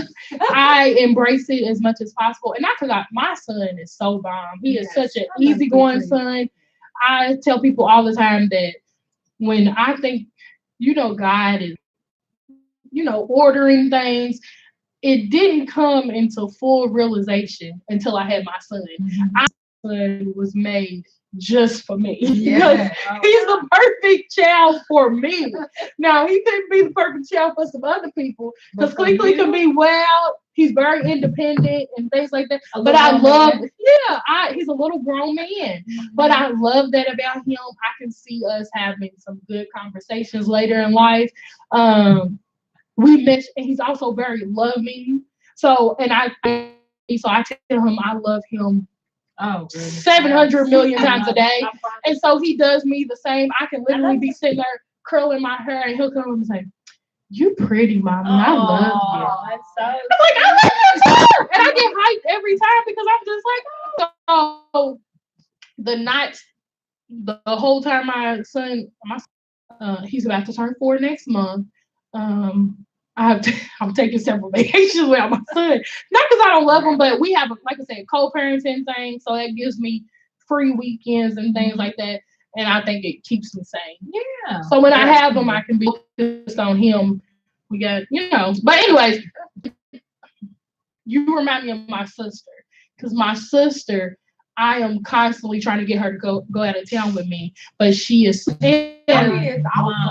I embrace it as much as possible. And not because my son is so bomb. He is such an easygoing son. I tell people all the time that when I think, God is, ordering things, it didn't come into full realization until I had my son. My son was made just for me. Because he's the perfect child for me. Now, he couldn't be the perfect child for some other people because Clee can be wild. He's very independent and things like that. But I love, he's a little grown man. But I love that about him. I can see us having some good conversations later in life. We met, and he's also very loving. So, I tell him I love him 700 million times a day. And so he does me the same. I can literally be sitting there curling my hair, and he'll come and say, "You pretty, mama. I love you." That's so I'm like, I love you too. And I get hyped every time because I'm just like, oh. The whole time my son, he's about to turn 4 next month. I'm taking several vacations without my son. Not because I don't love him, but we have, like I said, co-parenting thing. So that gives me free weekends and things like that. And I think it keeps me sane. Yeah. So when I have him, I can be focused on him. We got, But anyways, you remind me of my sister. Because my sister, I am constantly trying to get her to go out of town with me, but she is scared.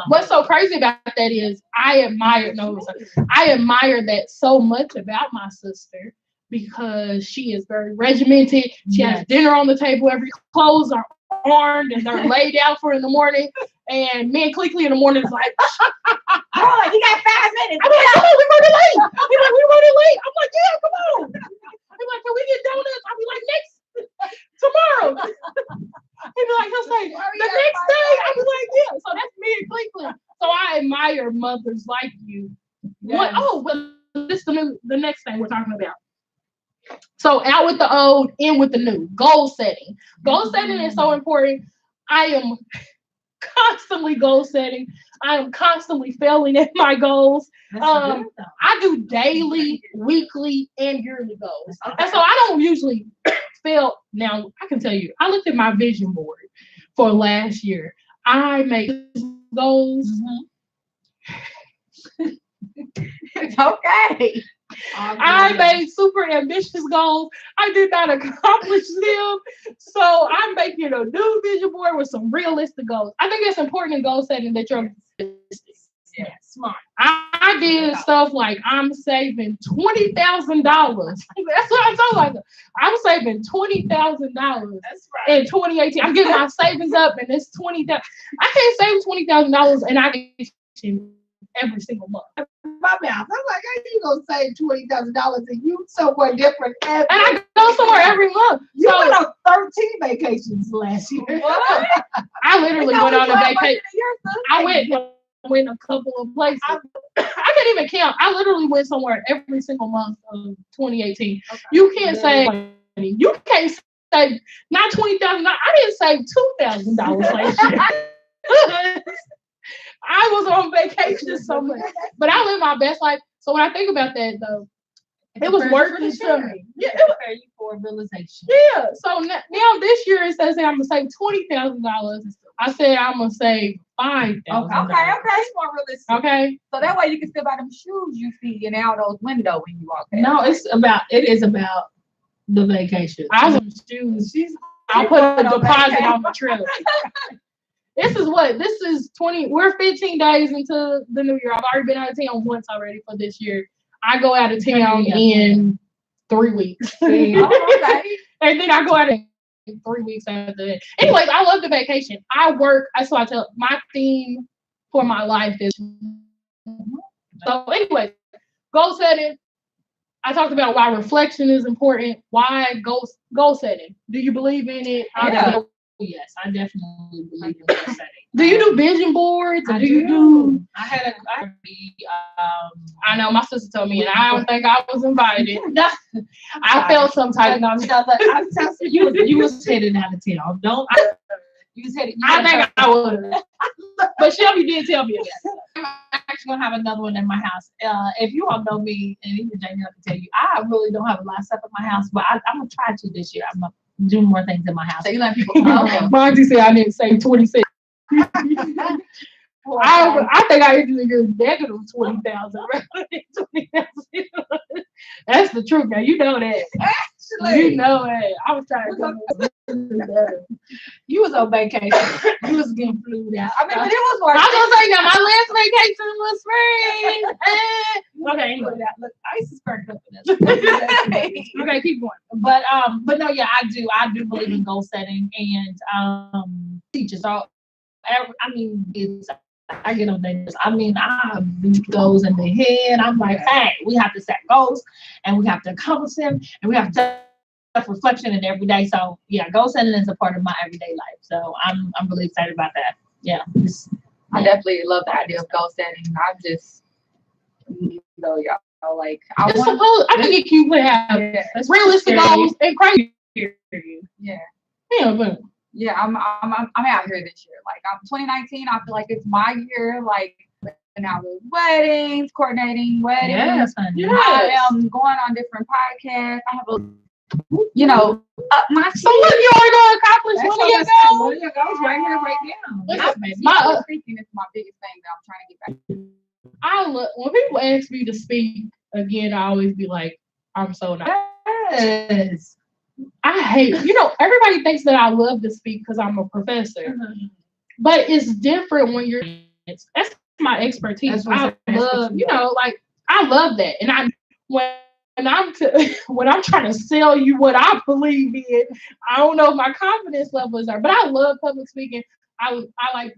What's so crazy about that is I admire that so much about my sister because she is very regimented. She has dinner on the table, every clothes are armed and they're laid out for in the morning. And me and Cleekly in the morning is like, oh, you got 5 minutes. I'm like, come on, we're running late. He's like, we're running late. I'm like, yeah, come on. He's like, can we get donuts? I'll be like, tomorrow. He'll say, the next day. I was like, yeah. So that's me and Cleekly. So I admire mothers like you. Yes. This is the next thing we're talking about. So out with the old, in with the new. Goal setting. Goal setting is so important. I am constantly goal setting. I am constantly failing at my goals. I do daily, weekly, and yearly goals. Okay. And so I don't usually fail. Now, I can tell you, I looked at my vision board for last year. I made goals. It's okay. I made super ambitious goals. I did not accomplish them. So I'm making a new vision board with some realistic goals. I think it's important in goal setting that you're realistic. Yeah, smart. I did stuff like I'm saving $20,000. That's what I'm talking about. I'm saving $20,000 in 2018. I'm getting my savings up, and it's $20,000. I can't save $20,000, and I can every single month. My mouth. I'm like, how you gonna save $20,000 and you somewhere different? And I go somewhere every month. You went on 13 vacations last year. I literally went on a vacation. I went a couple of places. I can't even count. I literally went somewhere every single month of 2018. Okay. You can't save money. You can't save not $20,000. I didn't save $2,000 last year. I was on vacation so much, but I live my best life. So when I think about that, though, it was worth it to me. Yeah, it was prepare you for realization. Yeah. So now this year it says I'm gonna save $20,000. I said I'm gonna save $5,000. Okay, it's more realistic. Okay. So that way you can still buy them shoes you see in out those windows when you walk in. No, it is about the vacation. I want shoes. I'll put a deposit on the trip. This is 20, we're 15 days into the new year. I've already been out of town once already for this year. I go out of town in 3 weeks. And then I go out in 3 weeks after that. Anyways, I love the vacation. I work, so I tell my theme for my life is. So anyway, goal setting. I talked about why reflection is important. Why goal setting? Do you believe in it? Yeah. Yes, I definitely believe in goal setting. Do you do vision boards? Or I do? I know my sister told me, and I don't think I was invited. I felt some type of. You was headed out of town. You was headed. I think I would. But Shelby did tell me that. I'm actually gonna have another one in my house. If you all know me, and even Jamie, I can tell you, I really don't have a lot of stuff in my house, but I'm gonna try to this year. I'm gonna do more things in my house. So you let people know. Monty said I didn't say 26. I think I usually get negative 20,000 rather than 20,000. That's the truth, man. You know that. Actually, you know it. I was trying to do You was on vacation. You was getting flued out. I mean, but it was worth it. I was gonna say that my last vacation was spring. Okay, anyway. Look, ice is perked up for this. Okay, keep going. But no, yeah, I do believe in goal setting and teachers. So I mean, I get on things. I mean, I have goals in the head. I'm like, hey, we have to set goals and we have to accomplish them and we have to self-reflection in every day. So yeah, goal setting is a part of my everyday life. So I'm really excited about that. Yeah. I definitely love the idea of goal setting. I'm just, y'all like I think it's cute to have realistic goals and crazy. Yeah. Yeah, yeah, I'm out here this year. Like I'm 2019. I feel like it's my year. Like now with weddings, coordinating weddings. Yes. I am going on different podcasts. I have my. So what you are going to accomplish? One of your goals right here, right now. My speaking is my biggest thing that I'm trying to get back to. When people ask me to speak again, I always be like, I'm so not. Yes. I hate, everybody thinks that I love to speak because I'm a professor, but it's different when that's my expertise. I love, like, I love that. And when when I'm trying to sell you what I believe in, I don't know if my confidence levels are, but I love public speaking. I like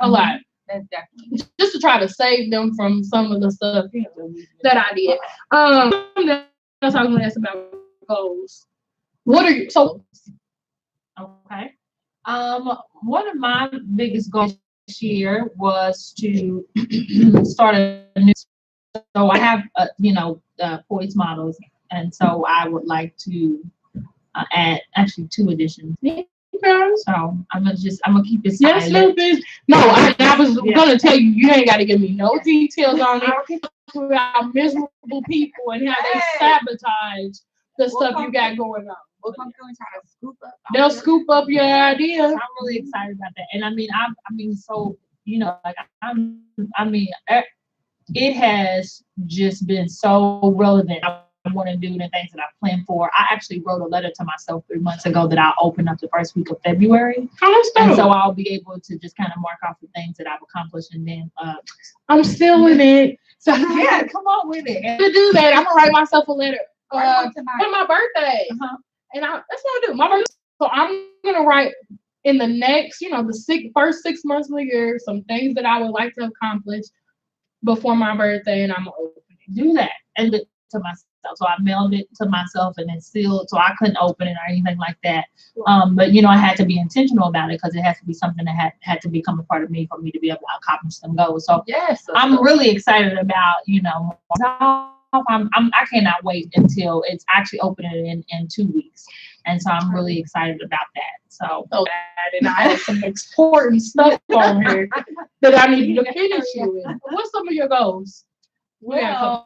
a lot. That's definitely Just to try to save them from some of the stuff that I did. Something else I was going to ask about goals. What are you? So Okay. One of my biggest goals this year was to start a new. So I have, poise models, and so I would like to add actually 2 additions. So I'm gonna keep it silent. Yes, no, I was gonna tell you, you ain't gotta give me no details on it about miserable people and how they sabotage the stuff you got going on. We'll come through and try to scoop up. They'll scoop up your ideas. So I'm really excited about that. And I mean, so like it has just been so relevant. I want to do the things that I planned for. I actually wrote a letter to myself 3 months ago that I'll open up the first week of February. And so I'll be able to just kind of mark off the things that I've accomplished, and then I'm still in it. So yeah, come on with it. To do that, I'm gonna write myself a letter for my birthday. And that's what I do. My birthday. So I'm gonna write in the next, the first 6 months of the year, some things that I would like to accomplish before my birthday, and I'm gonna open it. Do that and to myself. So I mailed it to myself and then sealed, so I couldn't open it or anything like that. But I had to be intentional about it because it has to be something that had to become a part of me for me to be able to accomplish some goals. So yes, I'm really excited about I cannot wait until it's actually opening in 2 weeks, and so I'm really excited about that. So and I have some important stuff on here that I need you to finish you with. What's some of your goals? Well,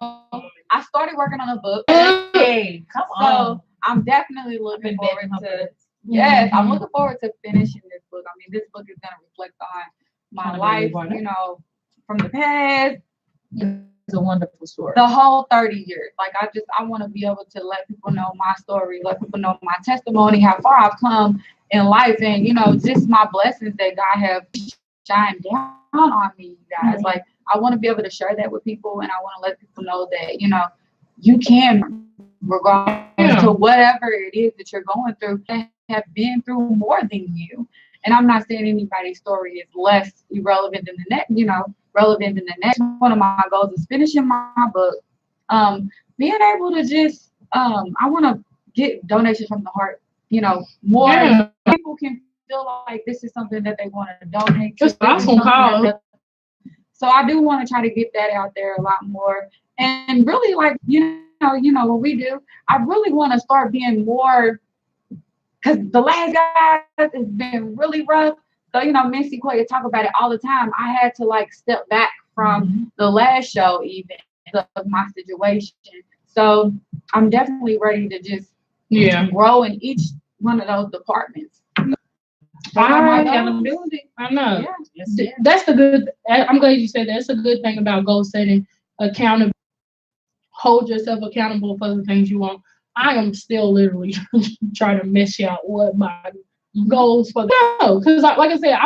I started working on a book. Hey, come on. So I'm definitely looking forward to. Yes, I'm looking forward to finishing this book. I mean, this book is going to reflect on my life, from the past. It's a wonderful story. The whole 30 years. Like, I want to be able to let people know my story, let people know my testimony, how far I've come in life, and, just my blessings that God have shined down on me, guys. Like, I want to be able to share that with people, and I want to let people know that, you can, regardless to whatever it is that you're going through, have been through more than you. And I'm not saying anybody's story is less irrelevant than the next, relevant than the next. One of my goals is finishing my book. Being able to just, I want to get donations from the heart, more people can feel like this is something that they want to donate to. So I do want to try to get that out there a lot more. And really, like, what we do, I really want to start being more, because the last guys has been really rough. So, Miss Sequoia talk about it all the time. I had to, like, step back from the last show even of my situation. So I'm definitely ready to just grow in each one of those departments. I know. Yeah. That's the good. I'm glad you said that. That's a good thing about goal setting. Accountable. Hold yourself accountable for the things you want. I am still literally trying to mesh out what my goals for because like I said,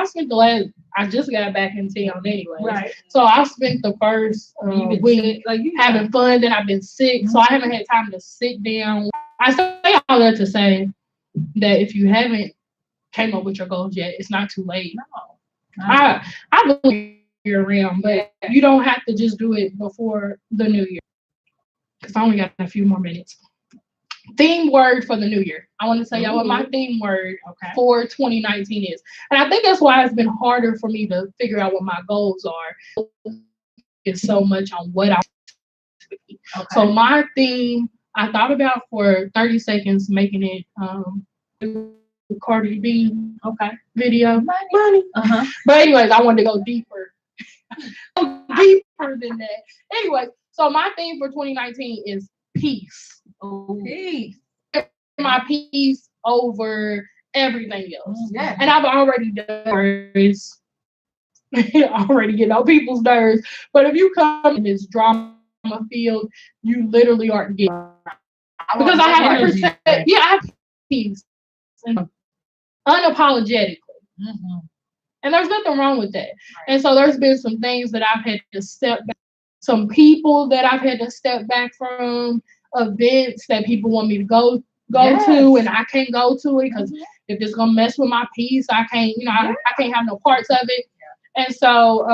I just got back in town anyway. Right. So I spent the first week having fun. Then I've been sick, so I haven't had time to sit down. I say all that to say that if you haven't came up with your goals yet, it's not too late. No. I believe year round, but you don't have to just do it before the new year. Because I only got a few more minutes. Theme word for the new year. I want to tell y'all what my theme word for 2019 is. And I think that's why it's been harder for me to figure out what my goals are. It's so much on what I want to be. So my theme, I thought about for 30 seconds making it Cardi B video. Money. But anyways, I wanted to go deeper. Deeper than that. Anyway, so my theme for 2019 is peace. Peace. My peace over everything else. Yeah. And I've already done this. Already get on people's nerves. But if you come in this drama field, you literally aren't getting because I have to energy. protect. Yeah, I have peace unapologetically. Mm-hmm. And there's nothing wrong with that. And so there's been some things that I've had to step back, some people that I've had to step back from, events that people want me to go to, and I can't go to it because if it's gonna mess with my peace, I can't, I can't have no parts of it. And so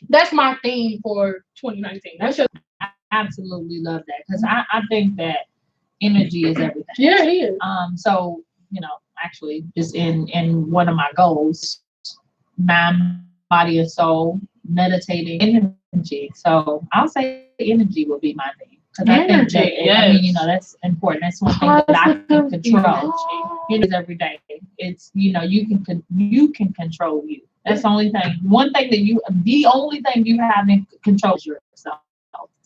that's my theme for 2019. That's just I absolutely love that because I think that energy is everything. Yeah, it is. So actually, just in one of my goals, mind, body, and soul, meditating energy. So I'll say energy will be my theme because I think that I mean that's important. That's one thing that I can control. Every day, it's you can control you. That's the only thing. The only thing you have in control is yourself.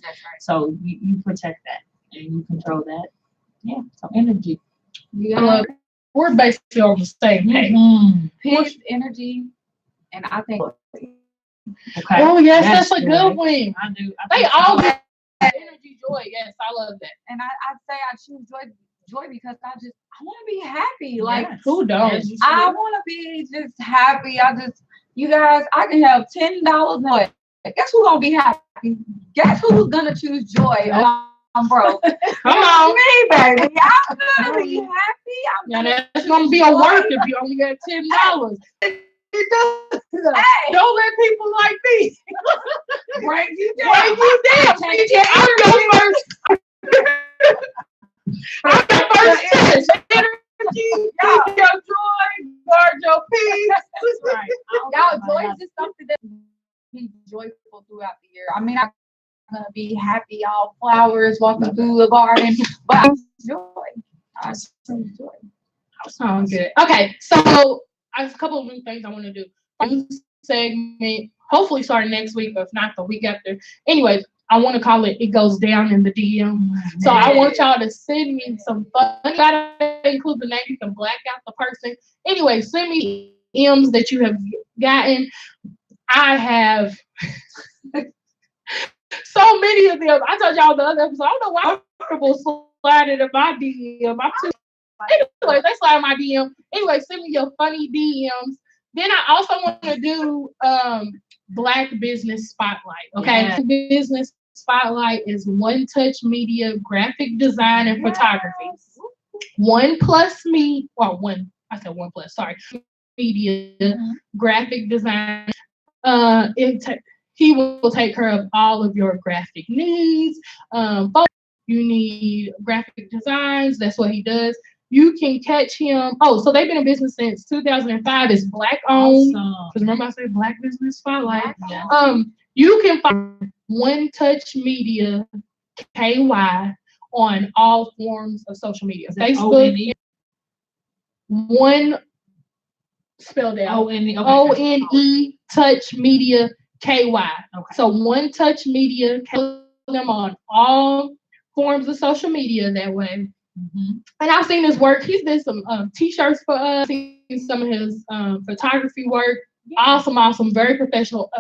That's right. So you protect that and you control that. Yeah. So energy. Yeah. We're basically on the same page. Peace, energy, and I think. Okay. Oh yes, that's a good one. I do. They all have energy, joy. Yes, I love that. And I say I choose joy because I want to be happy. Like who don't? I want to be just happy. You guys, I can have $10 joy. Guess who's gonna be happy? Guess who's gonna choose joy? I'm broke. Come on, me, baby. I'm gonna be happy. That's gonna be a work if you only got $10. Don't let people like me break you down. I'm your first. I'm your first test. Energy, your joy, guard your peace. Right. Y'all, joy is just something that be joyful throughout the year. I mean, I'm gonna be happy, all flowers, walking through the garden, but I joy. I choose joy. Sounds good. Okay, so I have a couple of new things I want to do. New segment, hopefully starting next week, but if not the week after. Anyways, I want to call it Goes Down in the DM. So I want y'all to send me some fun. You gotta include the name. You can black out the person. Anyway, send me DMs that you have gotten. I have so many of them. I told y'all the other episode. I don't know why people sliding in my DM. Anyway, they slide in my DM. Anyway, send me your funny DMs. Then I also want to do Black Business Spotlight. Okay, yeah. Business Spotlight is One Touch Media graphic design and photography. One Plus Me, or one. I said One Plus. Sorry, media graphic design. He will take care of all of your graphic needs. You need graphic designs. That's what he does. You can catch him. Oh, so they've been in business since 2005. It's Black owned. Because remember I said Black Business Spotlight. Yeah. You can find One Touch Media KY on all forms of social media. Facebook. O-N-E? One spelled out. O-N-E. Okay. O-N-E Touch Media KY. Okay. So One Touch Media, them on all forms of social media that way. Mm-hmm. And I've seen his work. He's did some t-shirts for us. Seen some of his photography work. Yeah. Awesome, very professional.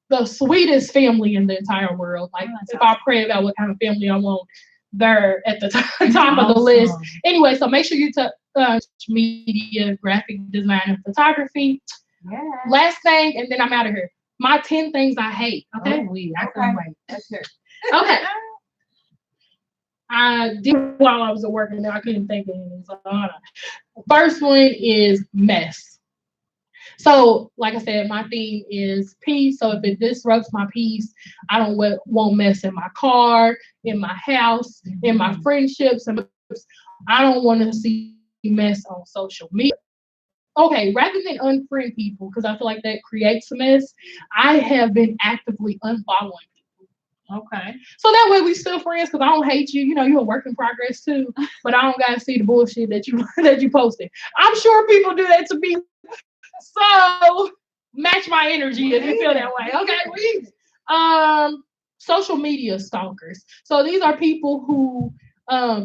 The sweetest family in the entire world. Like if I pray about what kind of family I want, they're at the top of the list. Anyway, so make sure you touch media, graphic design, and photography. Yeah. Last thing, and then I'm out of here. My 10 things I hate. Okay. I can't wait. That's it. Okay. I did while I was at work and I couldn't think of anything. So, first one is mess. So, like I said, my theme is peace. So if it disrupts my peace, I don't want mess in my car, in my house, in my friendships. I don't want to see mess on social media. Okay, rather than unfriend people, because I feel like that creates a mess, I have been actively unfollowing people. Okay. So that way we still friends because I don't hate you. You know, you're a work in progress too, but I don't gotta see the bullshit that you posted. I'm sure people do that to me. So match my energy if you feel that way. Okay. Social media stalkers. So these are people who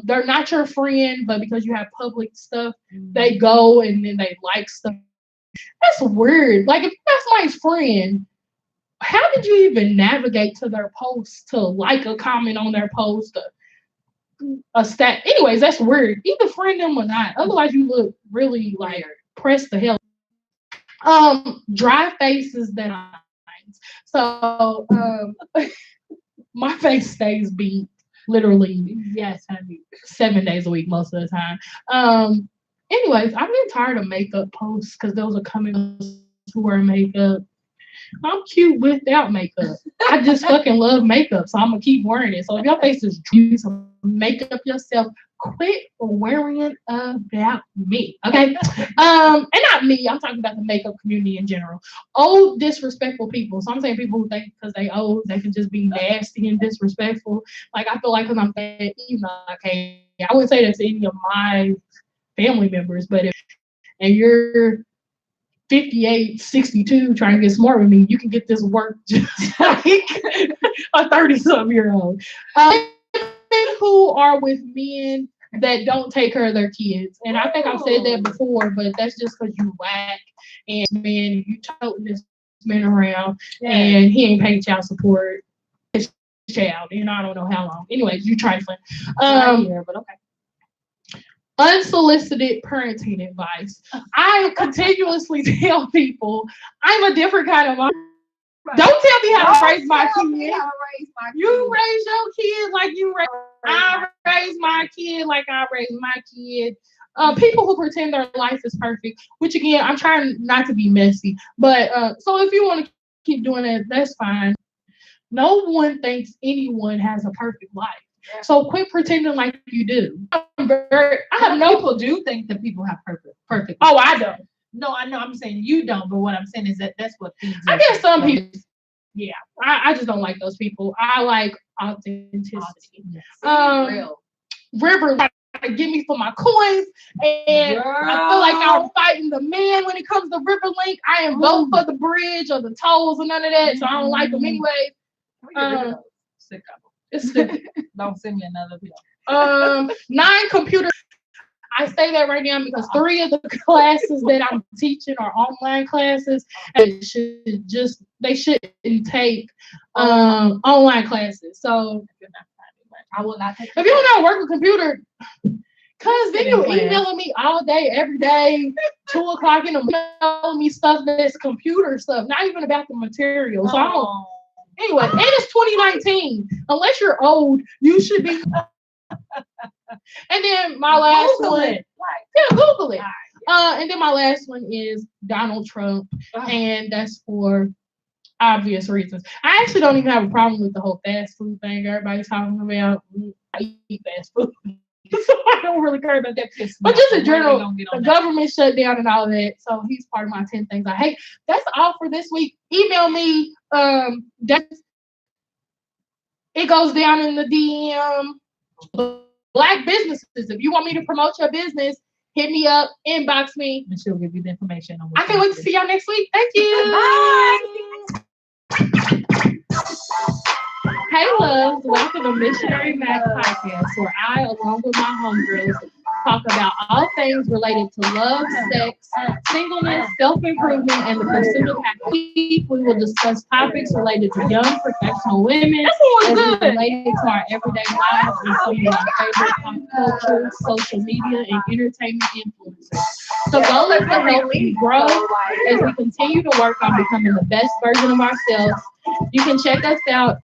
they're not your friend, but because you have public stuff, they go and then they like stuff. That's weird. Like if that's my friend, how did you even navigate to their post to like a comment on their post? a stat. Anyways, that's weird. Either friend them or not. Otherwise, you look really like pressed the hell. Dry faces that are lines. So my face stays beat literally Yes, honey. 7 days a week most of the time. Anyways, I'm getting tired of makeup posts because those are coming to wear makeup. I'm cute without makeup. I just fucking love makeup, so I'm gonna keep wearing it. So if your face is dry, to make up yourself, quit worrying about me, okay? And not me. I'm talking about the makeup community in general. Old, disrespectful people. So I'm saying people who think because they old, they can just be nasty and disrespectful. Like I feel like because I'm fat, you know, okay. I wouldn't say that to any of my family members, but if and you're 58, 62 trying to get smart with me, you can get this work just like a 30-something-year-old. Who are with men that don't take care of their kids. And I think I've said that before, but that's just because you whack and man, you toting this man around and he ain't paying child support. His child, and I don't know how long. Anyways, you trifling. But okay. Unsolicited parenting advice. I continuously tell people I'm a different kind of mom. Right. Don't tell me how to raise my kid. You raise your kid like you raise. I raise my kid like I raise my kid. People who pretend their life is perfect, which again, I'm trying not to be messy. But so if you want to keep doing that, that's fine. No one thinks anyone has a perfect life. So quit pretending like you do. I have no people do think that people have perfect. Oh, I don't. No, I know. I'm saying you don't, but what I'm saying is that that's what feeds you. I guess some people. Yeah, I just don't like those people. I like authenticity. Real. River to get me for my coins, and I feel like I'm fighting the man when it comes to River Link. I am vote for the bridge or the tolls or none of that, so I don't like them anyway. Sick of them. It's stupid. Don't send me another bill. 9 computer. I say that right now because 3 of the classes that I'm teaching are online classes, and they shouldn't take online classes. So I will not take. If you don't know how to work a computer, cause then you're emailing me all day, every day, 2:00 in the morning, telling me stuff that's computer stuff, not even about the material. So I don't. Anyway, and it's 2019. Unless you're old, you should be. And then my last one. Yeah, Google it. And then my last one is Donald Trump, and that's for obvious reasons. I actually don't even have a problem with the whole fast food thing everybody's talking about. I eat fast food, so I don't really care about that. But just in general, the government shut down and all of that. So he's part of my 10 things I hate. That's all for this week. Email me. It goes down in the DM. Black businesses. If you want me to promote your business, hit me up, inbox me, and she'll give you the information on. I can't wait to see y'all next week. Thank you. Bye. Hey, loves. Welcome to Missionary Mack-1 podcast, where I, along with my homegirls, talk about all things related to love, sex, singleness, self-improvement, and the pursuit of happiness. We will discuss topics related to young professional women, as related to our everyday lives and some of our favorite pop culture, social media, and entertainment influencers. The goal is to help you grow as we continue to work on becoming the best version of ourselves. You can check us out